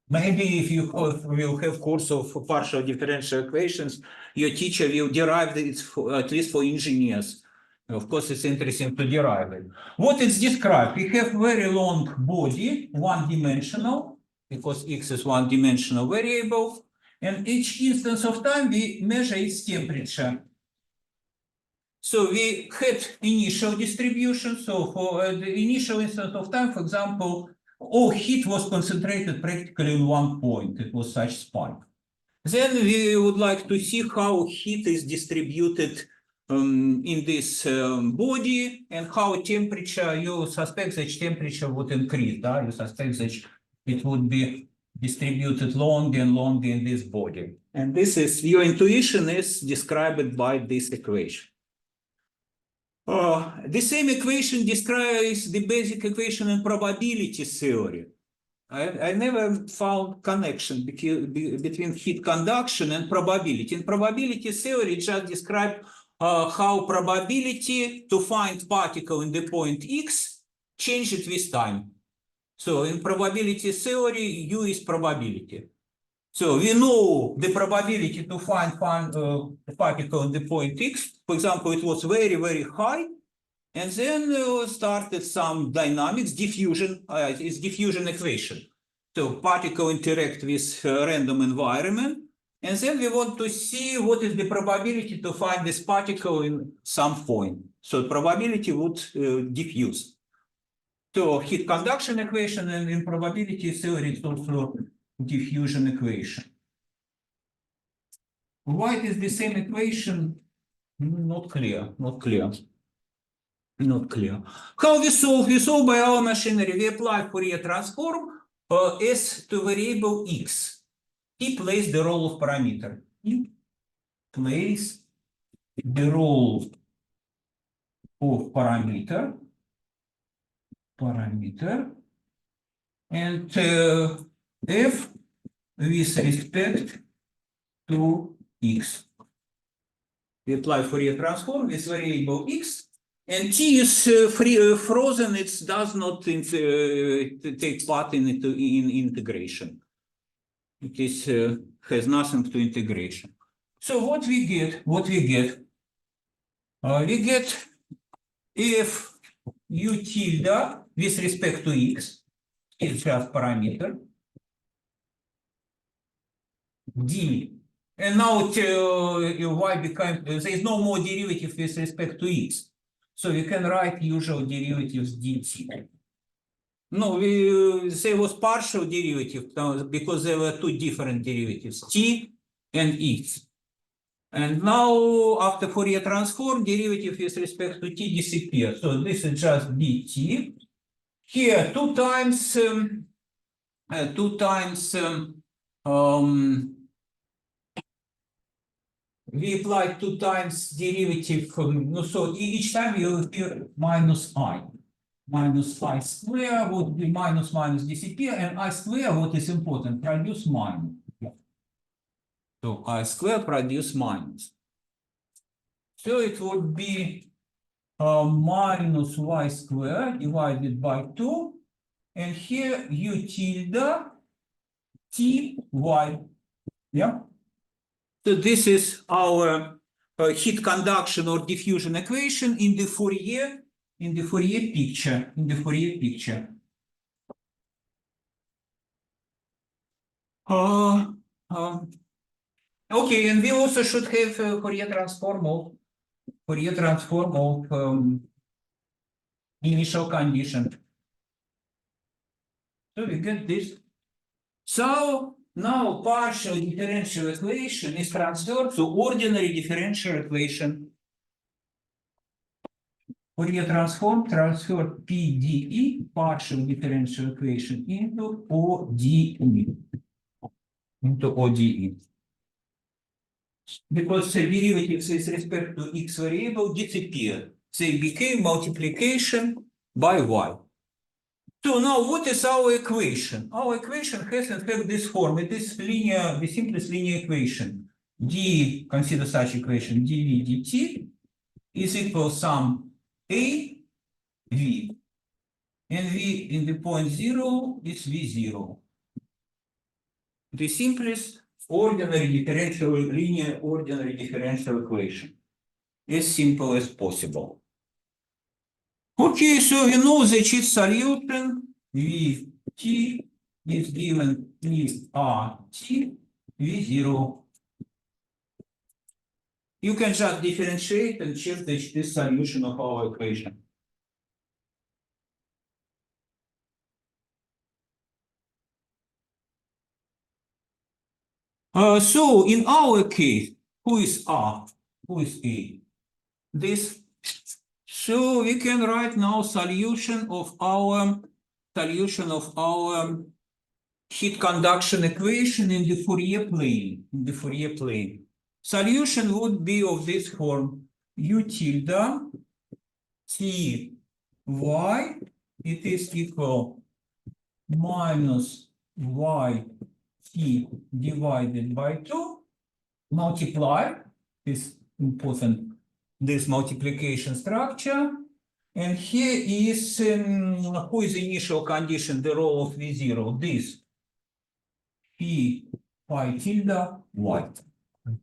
Maybe if you will have course of partial differential equations, your teacher will derive it at least for engineers. Of course, it's interesting to derive it. What is described? We have very long body, one-dimensional, because x is one-dimensional variable, and each instance of time we measure its temperature. So we had initial distribution. So for the initial instance of time, for example, all heat was concentrated practically in one point. It was such spike. Then we would like to see how heat is distributed in this body, and how temperature, you suspect that temperature would increase. You suspect that it would be distributed longer and longer in this body. And this is, your intuition is described by this equation. The same equation describes the basic equation in probability theory. I never found connection between heat conduction and probability. In probability theory, just describe how probability to find particle in the point x changes with time. So in probability theory, U is probability. So we know the probability to find particle in the point x. For example, it was very, very high. And then started some dynamics, diffusion, it's diffusion equation. So particle interact with random environment. And then we want to see what is the probability to find this particle in some point. So probability would diffuse. So heat conduction equation, and in probability theory, it's also diffusion equation. Why it is the same equation? Not clear, not clear. Not clear. How we solve? We solve by our machinery. We apply Fourier transform as to variable x. He plays the role of parameter. He plays the role of parameter. And f with respect to x. We apply Fourier transform with variable x. And t is frozen, it does not take part in integration. It is has nothing to integration. So what we get? We get if u tilde with respect to x, it's just parameter, d. And now y becomes, there is no more derivative with respect to x. So we can write usual derivatives dt. No, there was partial derivative because there were two different derivatives, t and x. And now, after Fourier transform, derivative with respect to t disappears. So this is just dt. Here, two times we apply two times derivative, so each time you hear minus I square would be minus disappear, and I square, what is important, produce minus. So I square produce minus. So it would be minus y square divided by 2, and here u tilde t y. Yeah. So this is our heat conduction or diffusion equation in the Fourier picture. Okay, and we also should have Fourier transform of initial condition. So we get this. So now partial differential equation is transferred to ordinary differential equation. Fourier transform transfer PDE, partial differential equation, into ODE. Because the derivatives with respect to x variable disappeared. They became multiplication by y. So now what is our equation? Our equation has in fact this form. It is linear, the simplest linear equation. D, consider such equation, dv dt is equal sum A, V. And V in the point 0 is V0. The simplest ordinary differential, linear ordinary differential equation. As simple as possible. Okay, so we know the cheat solution Vt is given if RT V0. You can just differentiate and check this solution of our equation. So in our case, who is R? Who is A? This. So we can write now solution of our heat conduction equation in the Fourier plane. Solution would be of this form: U tilde T y, it is equal minus y t divided by 2, multiply this important, this multiplication structure. And here is, who is the initial condition, the role of V0, this P pi tilde y,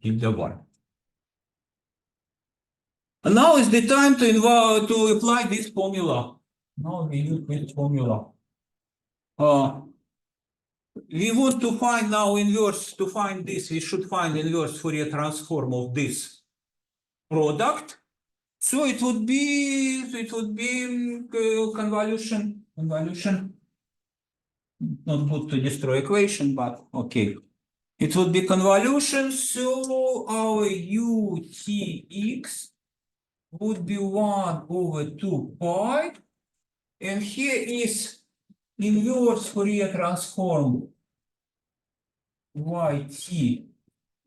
tilde y. And now is the time to apply this formula. Now we use this formula. We want to find now inverse, to find this, we should find inverse Fourier transform of this product. So it would be convolution. Not good to destroy equation, but okay. It would be convolution. So our UTX would be 1 over 2 pi. And here is inverse Fourier transform YT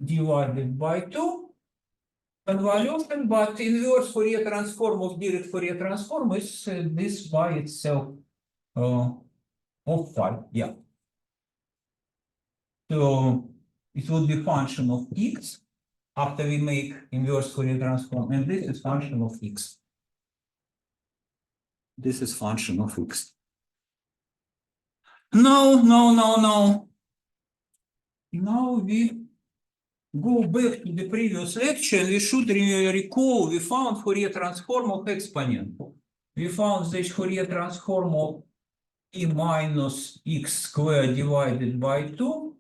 divided by 2. Convolution, but inverse Fourier transform of direct Fourier transform is this by itself of phi. Yeah. So it would be function of x after we make inverse Fourier transform, and this is function of x. This is function of x. No. Now we go back to the previous lecture, and we should recall we found Fourier transform of exponent. We found this Fourier transform of e minus x squared divided by 2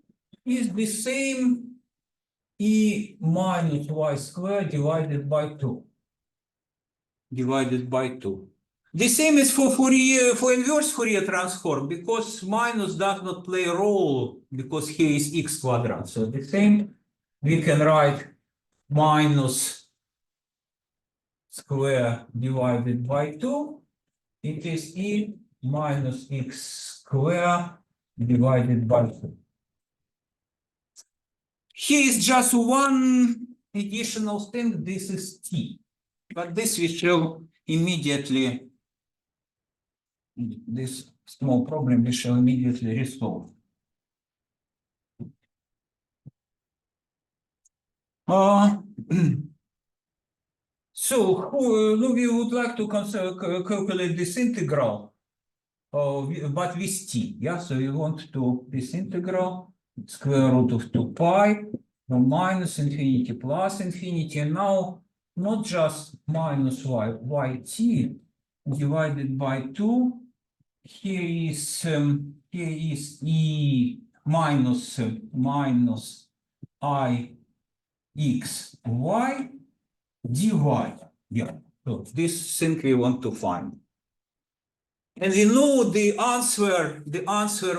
is the same e minus y squared divided by 2. The same is for inverse Fourier transform, because minus does not play a role, because here is x quadrant. So the same, we can write minus square divided by 2. It is e minus x square divided by 2. Here is just one additional thing. This is t. But this we shall immediately, this small problem we shall immediately resolve. So we would like to calculate this integral, but with t. Yeah, so we want to this integral square root of 2 pi from minus infinity plus infinity, and now not just minus yt divided by 2. Here is e minus I x y dy. Yeah, so this thing we want to find. And we know the answer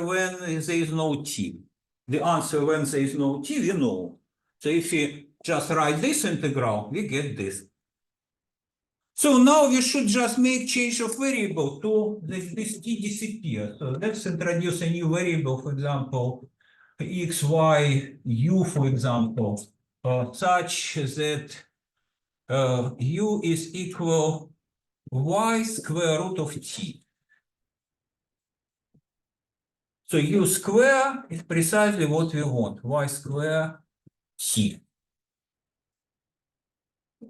when there is no t. The answer when there is no t, we know. So if we just write this integral, we get this. So now we should just make change of variable to this t disappears. So let's introduce a new variable, for example, x, y, u, for example, such that u is equal y square root of t. So u square is precisely what we want, y square t.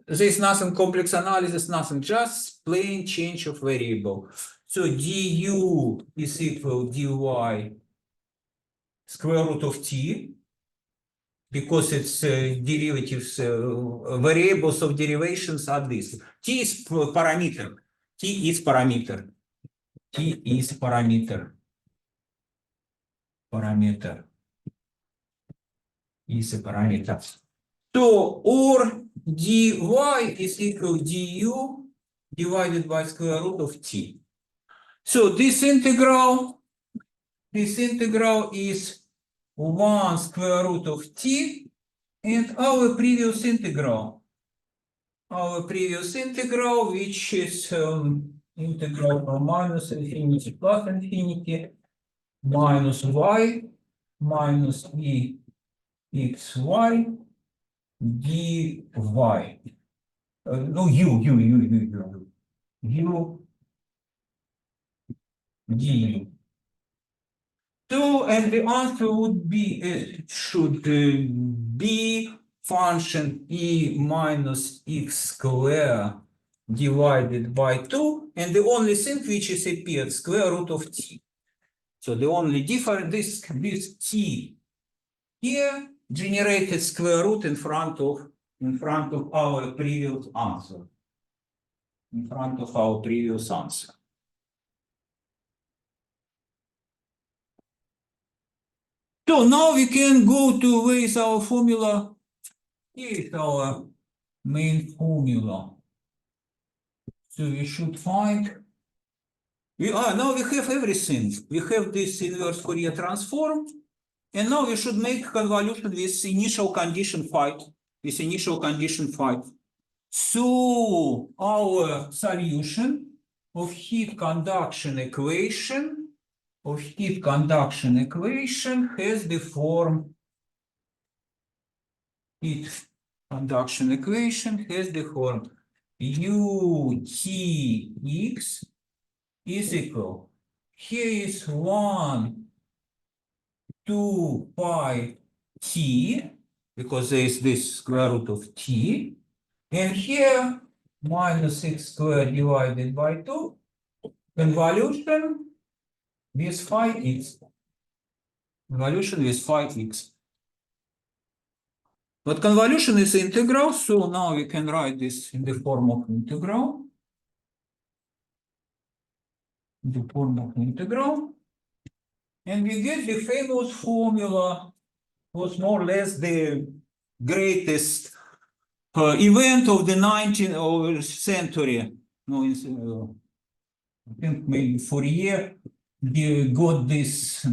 There is nothing complex analysis, nothing, just plain change of variable. So du is equal dy square root of t, because it's derivatives, variables of derivations are this. T is parameter. T is parameter. parameter. Is a parameter. So, or dy is equal du divided by square root of t. So this integral is 1 square root of t, and our previous integral, which is integral from minus infinity plus infinity minus y minus e xy dy. No, u du. So, and the answer would be, it should be function e minus x square divided by 2, and the only thing which is appeared, square root of t. So the only difference, this t here generated square root in front of our previous answer. So now we can go to with our formula. Here is our main formula. So we should find. Now we have everything. We have this inverse Fourier transform, and now we should make convolution with initial condition phi. So our solution of heat conduction equation has the form. Heat conduction equation has the form UTX is equal. Here is 1 2 pi t, because there is this square root of t, and here minus x squared divided by 2, convolution with phi x. But convolution is integral, so now we can write this in the form of integral. And we get the famous formula, was more or less the greatest event of the 19th century. No, I think maybe Fourier got this,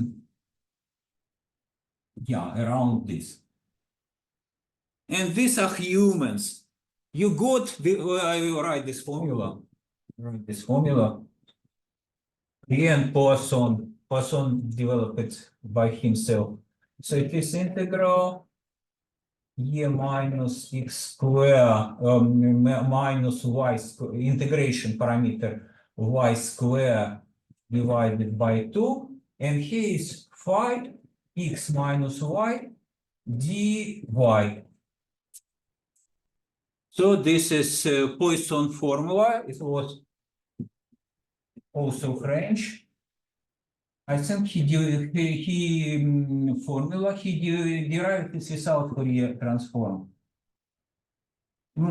around this. And these are humans. You got the, I will write this formula. And Poisson developed it by himself. So it is integral e minus x square minus y square, integration parameter y square divided by 2, and here is phi x minus y dy. So this is Poisson formula. It was also French. I think he derived it without Fourier transform.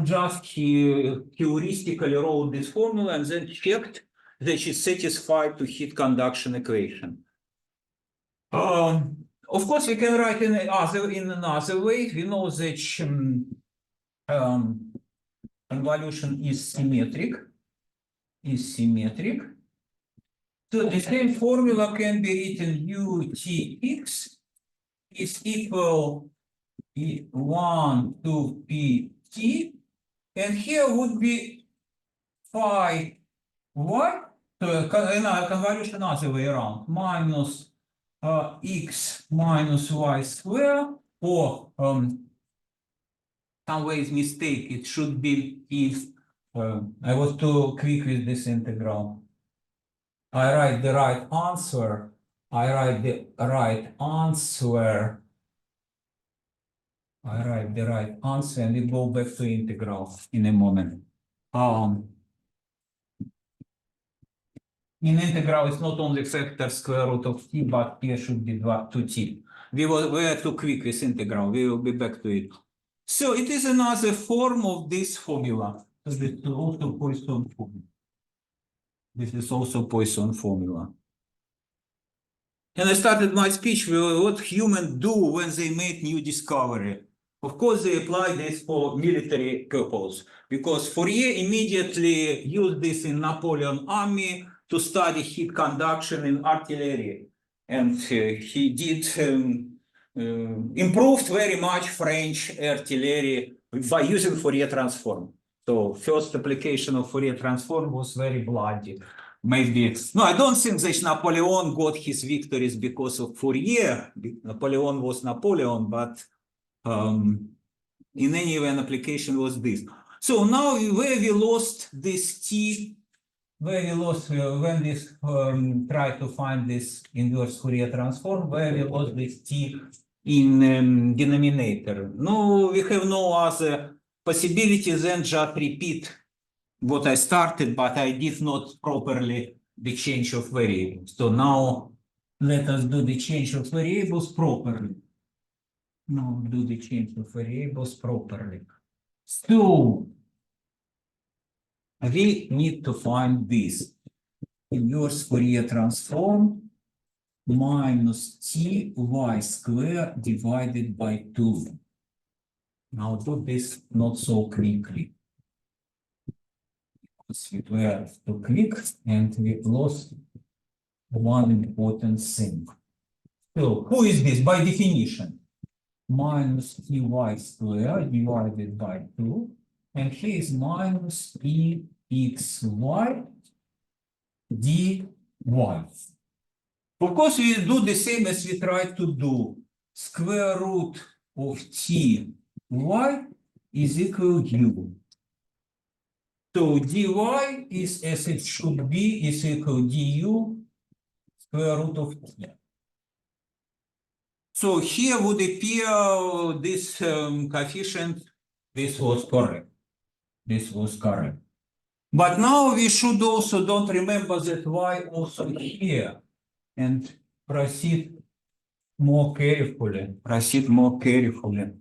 Just he heuristically wrote this formula and then checked that it's satisfied to heat conduction equation. Of course, we can write in another way. We know that convolution is symmetric. So the same formula can be written UTX is equal 1 to PT, and here would be phi y, so convolution other way around, minus x minus y square, or some ways mistake, it should be if I was too quick with this integral. I write the right answer, and we go back to integral in a moment. In integral, it's not only factor square root of t, but here should be 2t. We were too quick with integral. We will be back to it. So it is another form of this formula. So this is also Poisson formula. And I started my speech with what humans do when they make new discovery. Of course, they apply this for military purpose, because Fourier immediately used this in Napoleon army to study heat conduction in artillery. And he did improved very much French artillery by using Fourier transform. So first application of Fourier transform was very bloody. Maybe, no, I don't think that Napoleon got his victories because of Fourier. Napoleon was Napoleon, but in any event, application was this. So now where we lost this T, where we lost when we tried to find this inverse Fourier transform, where we lost this T in denominator. No, we have no other possibility than just repeat what I started, but I did not properly the change of variables. So now let us do the change of variables properly. Now do the change of variables properly. So we need to find this inverse Fourier transform minus t y squared divided by 2. Now do this not so quickly. We were to click and we lost one important thing. So who is this by definition? Minus ty squared divided by 2, and here is minus exy dy. Of course, we do the same as we tried to do. Square root of ty is equal to u. So dy is, as it should be, is equal to du square root of t. So here would appear this coefficient. This was correct. This was correct. But now we should also don't remember that y also here and proceed more carefully. Proceed more carefully.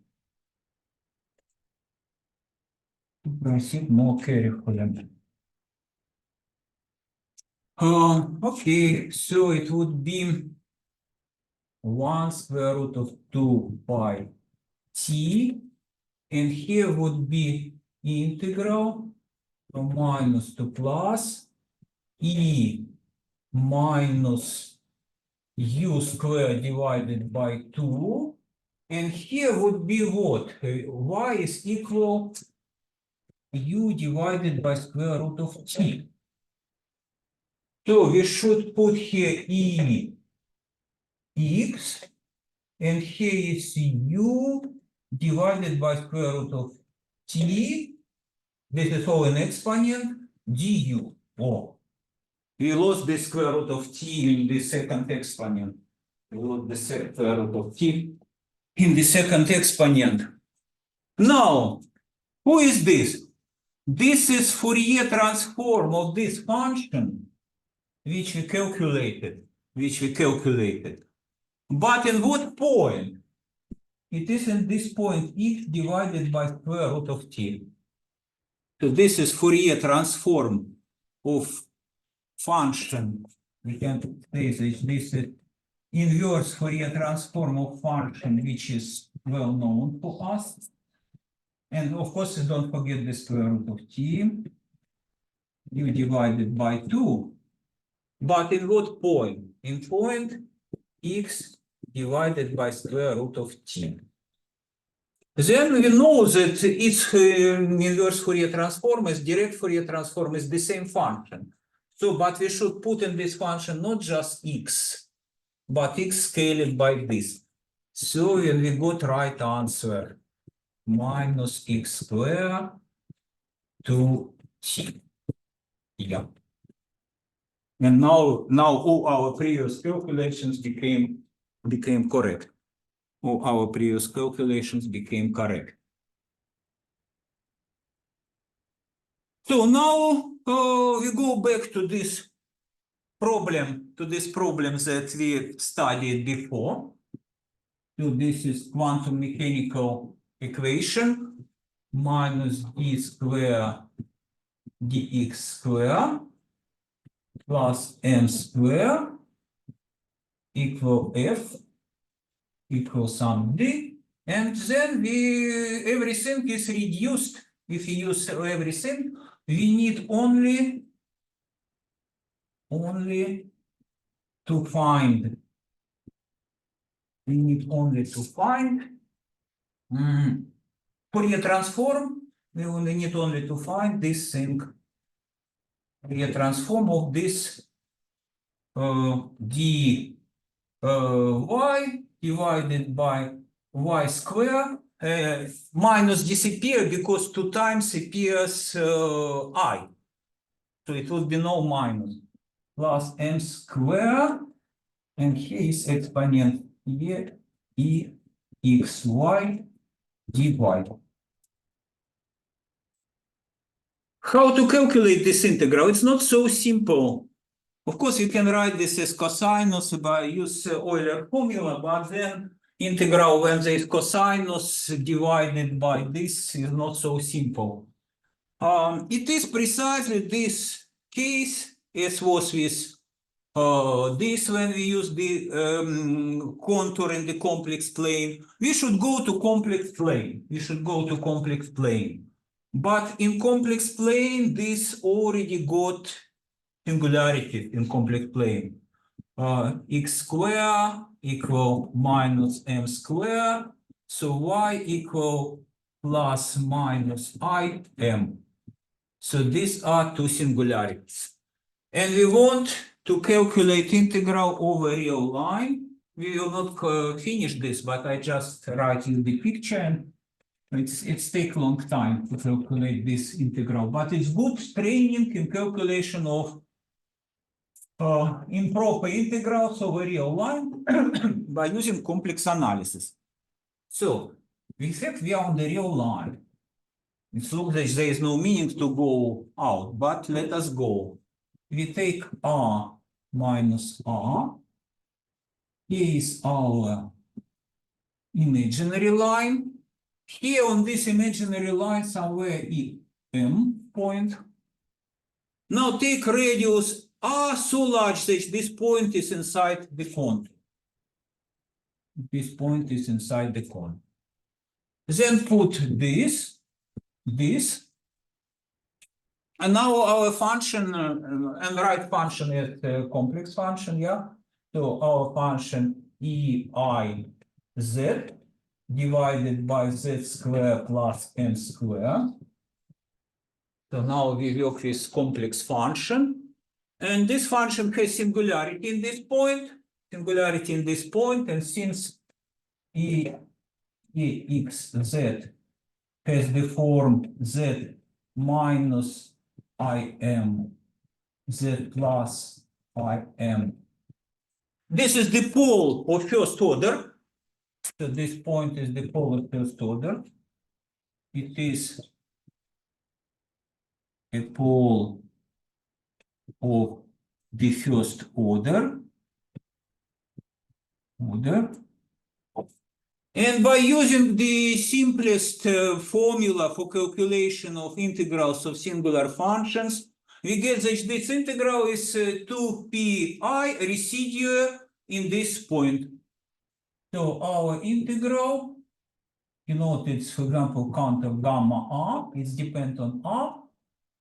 Proceed more carefully. Okay, so it would be 1 square root of 2 pi t, and here would be integral from minus to plus e minus u squared divided by 2, and here would be what? Y is equal u divided by square root of t. So we should put here e x, and here is u divided by square root of t. This is all an exponent du. Oh, we lost the square root of t in the second exponent. We lost the square root of t in the second exponent. Now, who is this? This is Fourier transform of this function, which we calculated. But in what point? It is in this point x divided by square root of t. So this is Fourier transform of function. We can say this is inverse Fourier transform of function, which is well known for us. And of course, don't forget the square root of t, u divided by 2. But in what point? In point x divided by square root of t. Then we know that its inverse Fourier transform is direct Fourier transform is the same function. So, but we should put in this function not just x, but x scaled by this. So when we got right answer, minus x squared to t. Yeah. And now all our previous calculations became correct. All our previous calculations became correct. So now we go back to this problem, that we studied before. So this is quantum mechanical equation minus d squared dx squared plus m squared equal f equal sum d, and then everything is reduced. If you use everything, we need only to find. We need only to find Fourier transform. We only need to find this thing. Fourier transform of this dy divided by y square minus disappear because 2 times appears I. So it would be no minus plus m square, and here is exponent here e xy dy. How to calculate this integral? It's not so simple. Of course, you can write this as cosinus by use Euler formula, but then integral when there is cosinus divided by this is not so simple. It is precisely this case as was with this when we use the contour in the complex plane. We should go to complex plane. But in complex plane, this already got singularity in complex plane. X square equal minus m square. So y equal plus minus I m. So these are two singularities. And we want to calculate integral over real line. We will not finish this, but I just write you the picture. And it's take long time to calculate this integral, but it's good training in calculation of improper integrals over real line by using complex analysis. So we are on the real line. It looks like there is no meaning to go out, but let us go. We take r minus r. Here is our imaginary line. Here on this imaginary line somewhere is M point. Now take radius r so large that this point is inside the contour. This point is inside the contour. Then put this, and now our function and right function is a complex function, yeah. So our function EIZ divided by z square plus m square. So now we work with complex function, and this function has singularity in this point, and since EXZ has the form z minus IM z plus IM. This is the pole of first order. So this point is the pole of first order. It is a pole of the first order. And by using the simplest formula for calculation of integrals of singular functions, we get that this integral is 2pi residue in this point. So our integral, you know, it's, for example, count of gamma r, it's dependent on r,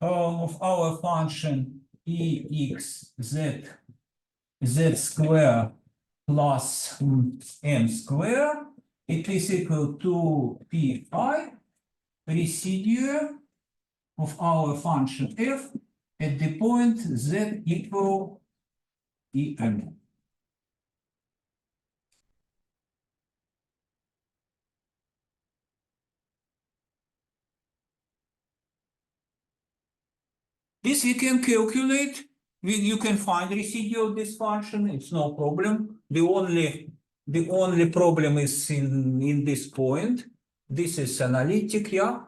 of our function exz z square plus m square, it is equal to pi residue of our function f at the point z equal em. This we can calculate. You can find residue of this function. It's no problem. The only problem is in this point. This is analytic, yeah.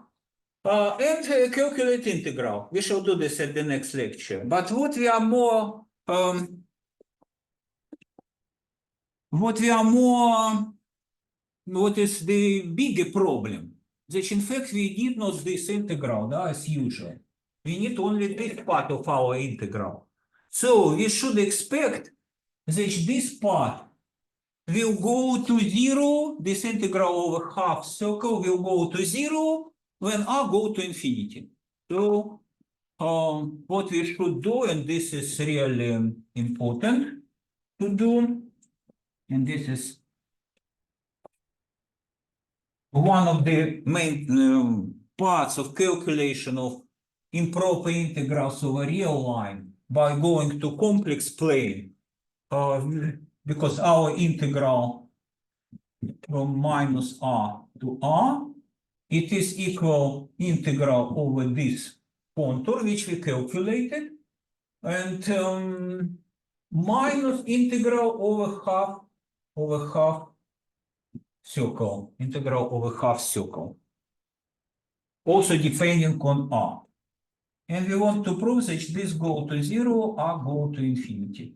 And calculate integral. We shall do this at the next lecture. But what is the bigger problem? That in fact we need not this integral, as usual. We need only this part of our integral. So we should expect that this part will go to 0, this integral over half circle will go to 0 when r go to infinity. So what we should do, and this is really important to do, and this is one of the main parts of calculation of improper integrals over real line by going to complex plane, because our integral from minus r to r, it is equal integral over this contour, which we calculated, and minus integral over half circle, integral over half circle, also depending on r. And we want to prove that this go to 0, r go to infinity.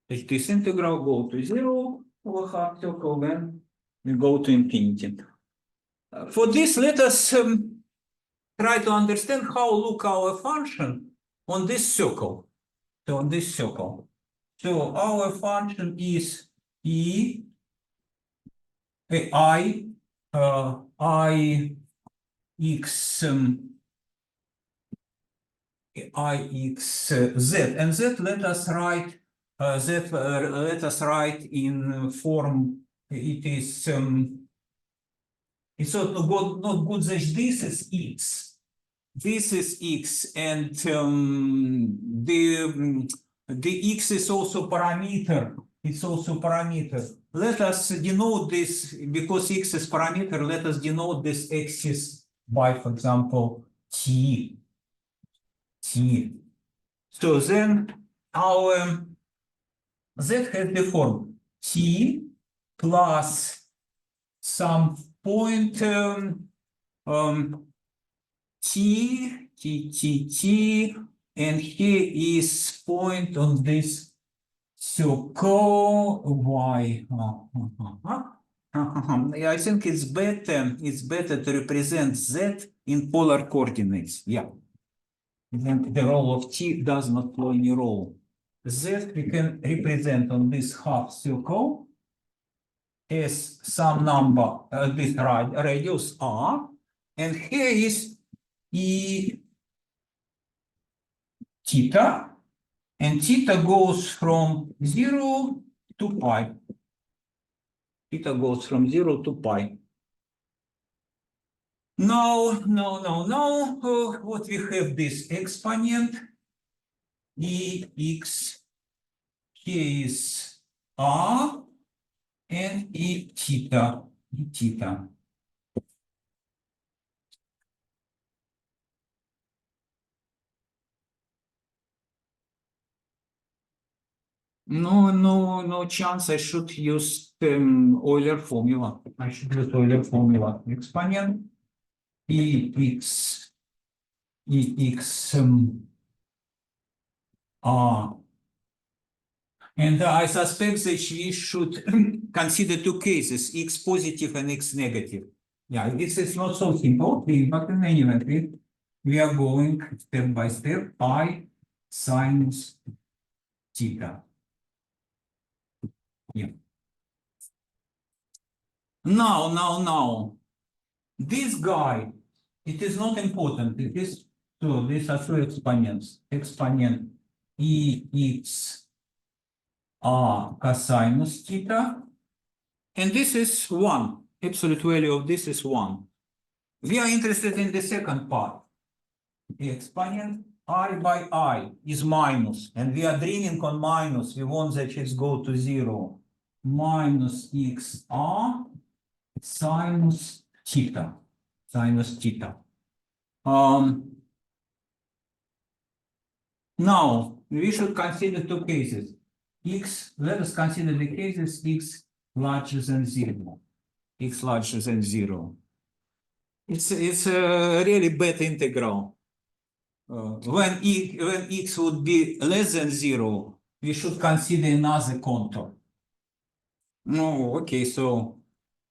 That this integral go to 0 over half circle, then we go to infinity. For this, let us try to understand how look our function on this circle. So on this circle. So our function is I x z, and z let us write in form. It is it's not good that this is x. This is x, and the x is also parameter. It's also parameter. Let us denote this, because x is parameter, let us denote this axis by, for example, t. So then our z has the form t plus some point t, and here is point on this circle y. I think it's better to represent z in polar coordinates. Yeah. Then the role of t does not play any role. Z we can represent on this half circle as some number, this radius r, and here is e theta, and theta goes from 0 to pi. Theta goes from 0 to pi. No. What we have this exponent ex, here is r, and e theta. No chance I should use Euler formula. I should use Euler formula. Exponent ex r. And I suspect that we should consider two cases, x positive and x negative. Yeah, this is not so simple, but in any event, we are going step by step, pi sinus theta. Yeah. Now, this guy, it is not important. It is, so these are two exponents. Exponent ex r cosinus theta, and this is 1. Absolute value of this is 1. We are interested in the second part. The exponent I by I is minus, and we are dreaming on minus. We want that it go to 0. Minus x r sinus theta. Now, we should consider two cases. Let us consider the cases x larger than 0. X larger than 0. It's a really bad integral. When x would be less than 0, we should consider another contour. No, okay, so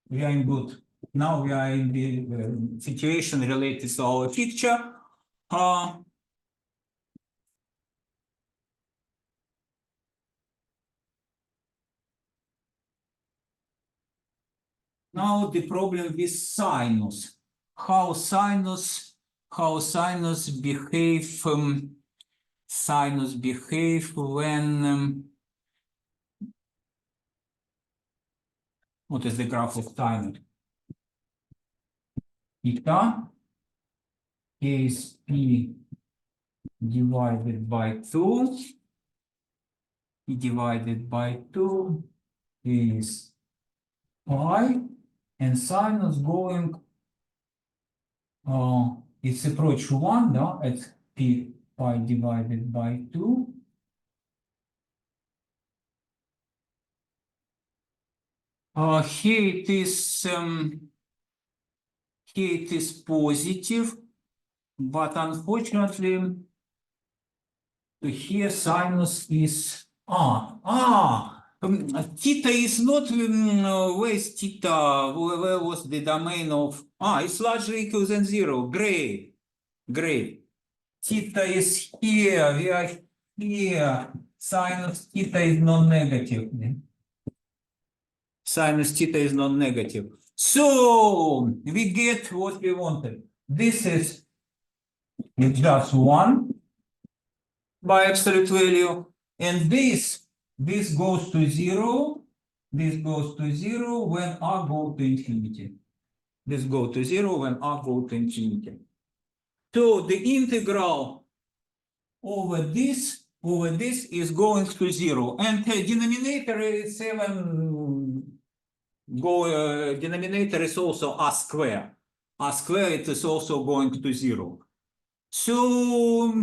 we are in good. Now we are in the situation related to our picture. now the problem with sinus. How sinus behave when what is the graph of sinus? Theta is P divided by 2. P divided by 2 is pi, and sinus going, it's approach 1, no? It's P pi divided by 2. Here it is positive, but unfortunately, here sinus is theta is not where is theta? Where was the domain of it's largely equal than 0. Great. Theta is here. We are here. Sinus theta is non-negative. Sinus theta is non-negative. So we get what we wanted. This is just 1 by absolute value, and this goes to 0. This goes to 0 when r goes to infinity. This goes to 0 when r goes to infinity. So the integral over this is going to 0, and denominator is 7. Denominator is also r square. R square, it is also going to 0. So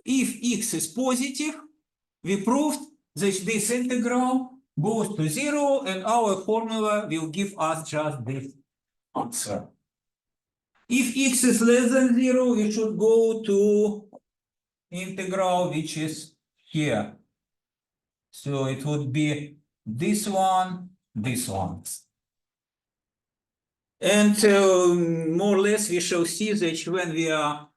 if x is positive, we proved that this integral goes to 0, and our formula will give us just this answer. If x is less than 0, we should go to integral which is here. So it would be this one. And more or less we shall see that when we are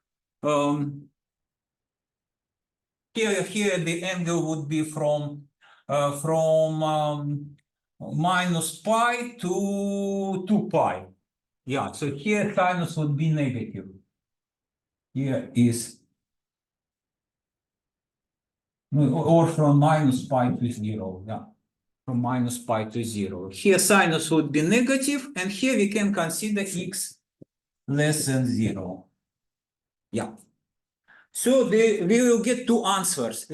here the angle would be from minus pi to 2 pi. Yeah, so here sinus would be negative. Here is or from minus pi to 0. Yeah. From minus pi to 0. Here sinus would be negative, and here we can consider x less than 0. Yeah. So we will get two answers.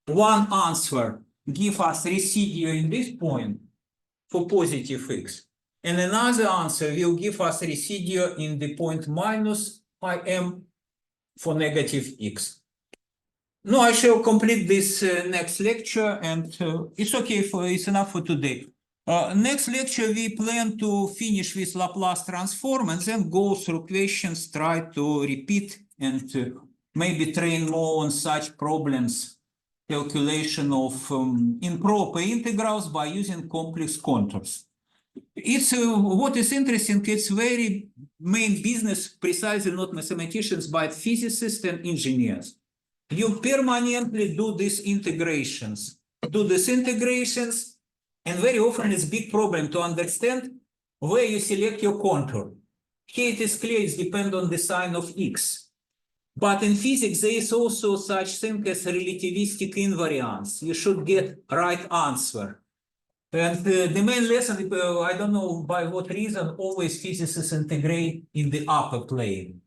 One answer give us residual in this point for positive x, and another answer will give us residual in the point minus im for negative x. No, I shall complete this next lecture, and it's okay, it's enough for today. Next lecture, we plan to finish with Laplace transform and then go through questions, try to repeat and maybe train more on such problems, calculation of improper integrals by using complex contours. It's what is interesting, it's very main business, precisely not mathematicians, but physicists and engineers. You permanently do these integrations, and very often it's a big problem to understand where you select your contour. Here it is clear, it depends on the sign of x. But in physics, there is also such thing as relativistic invariance. You should get right answer. And the main lesson, I don't know by what reason, always physicists integrate in the upper plane.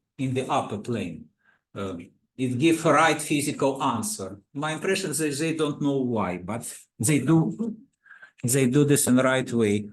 It gives a right physical answer. My impression is that they don't know why, but they do this in the right way.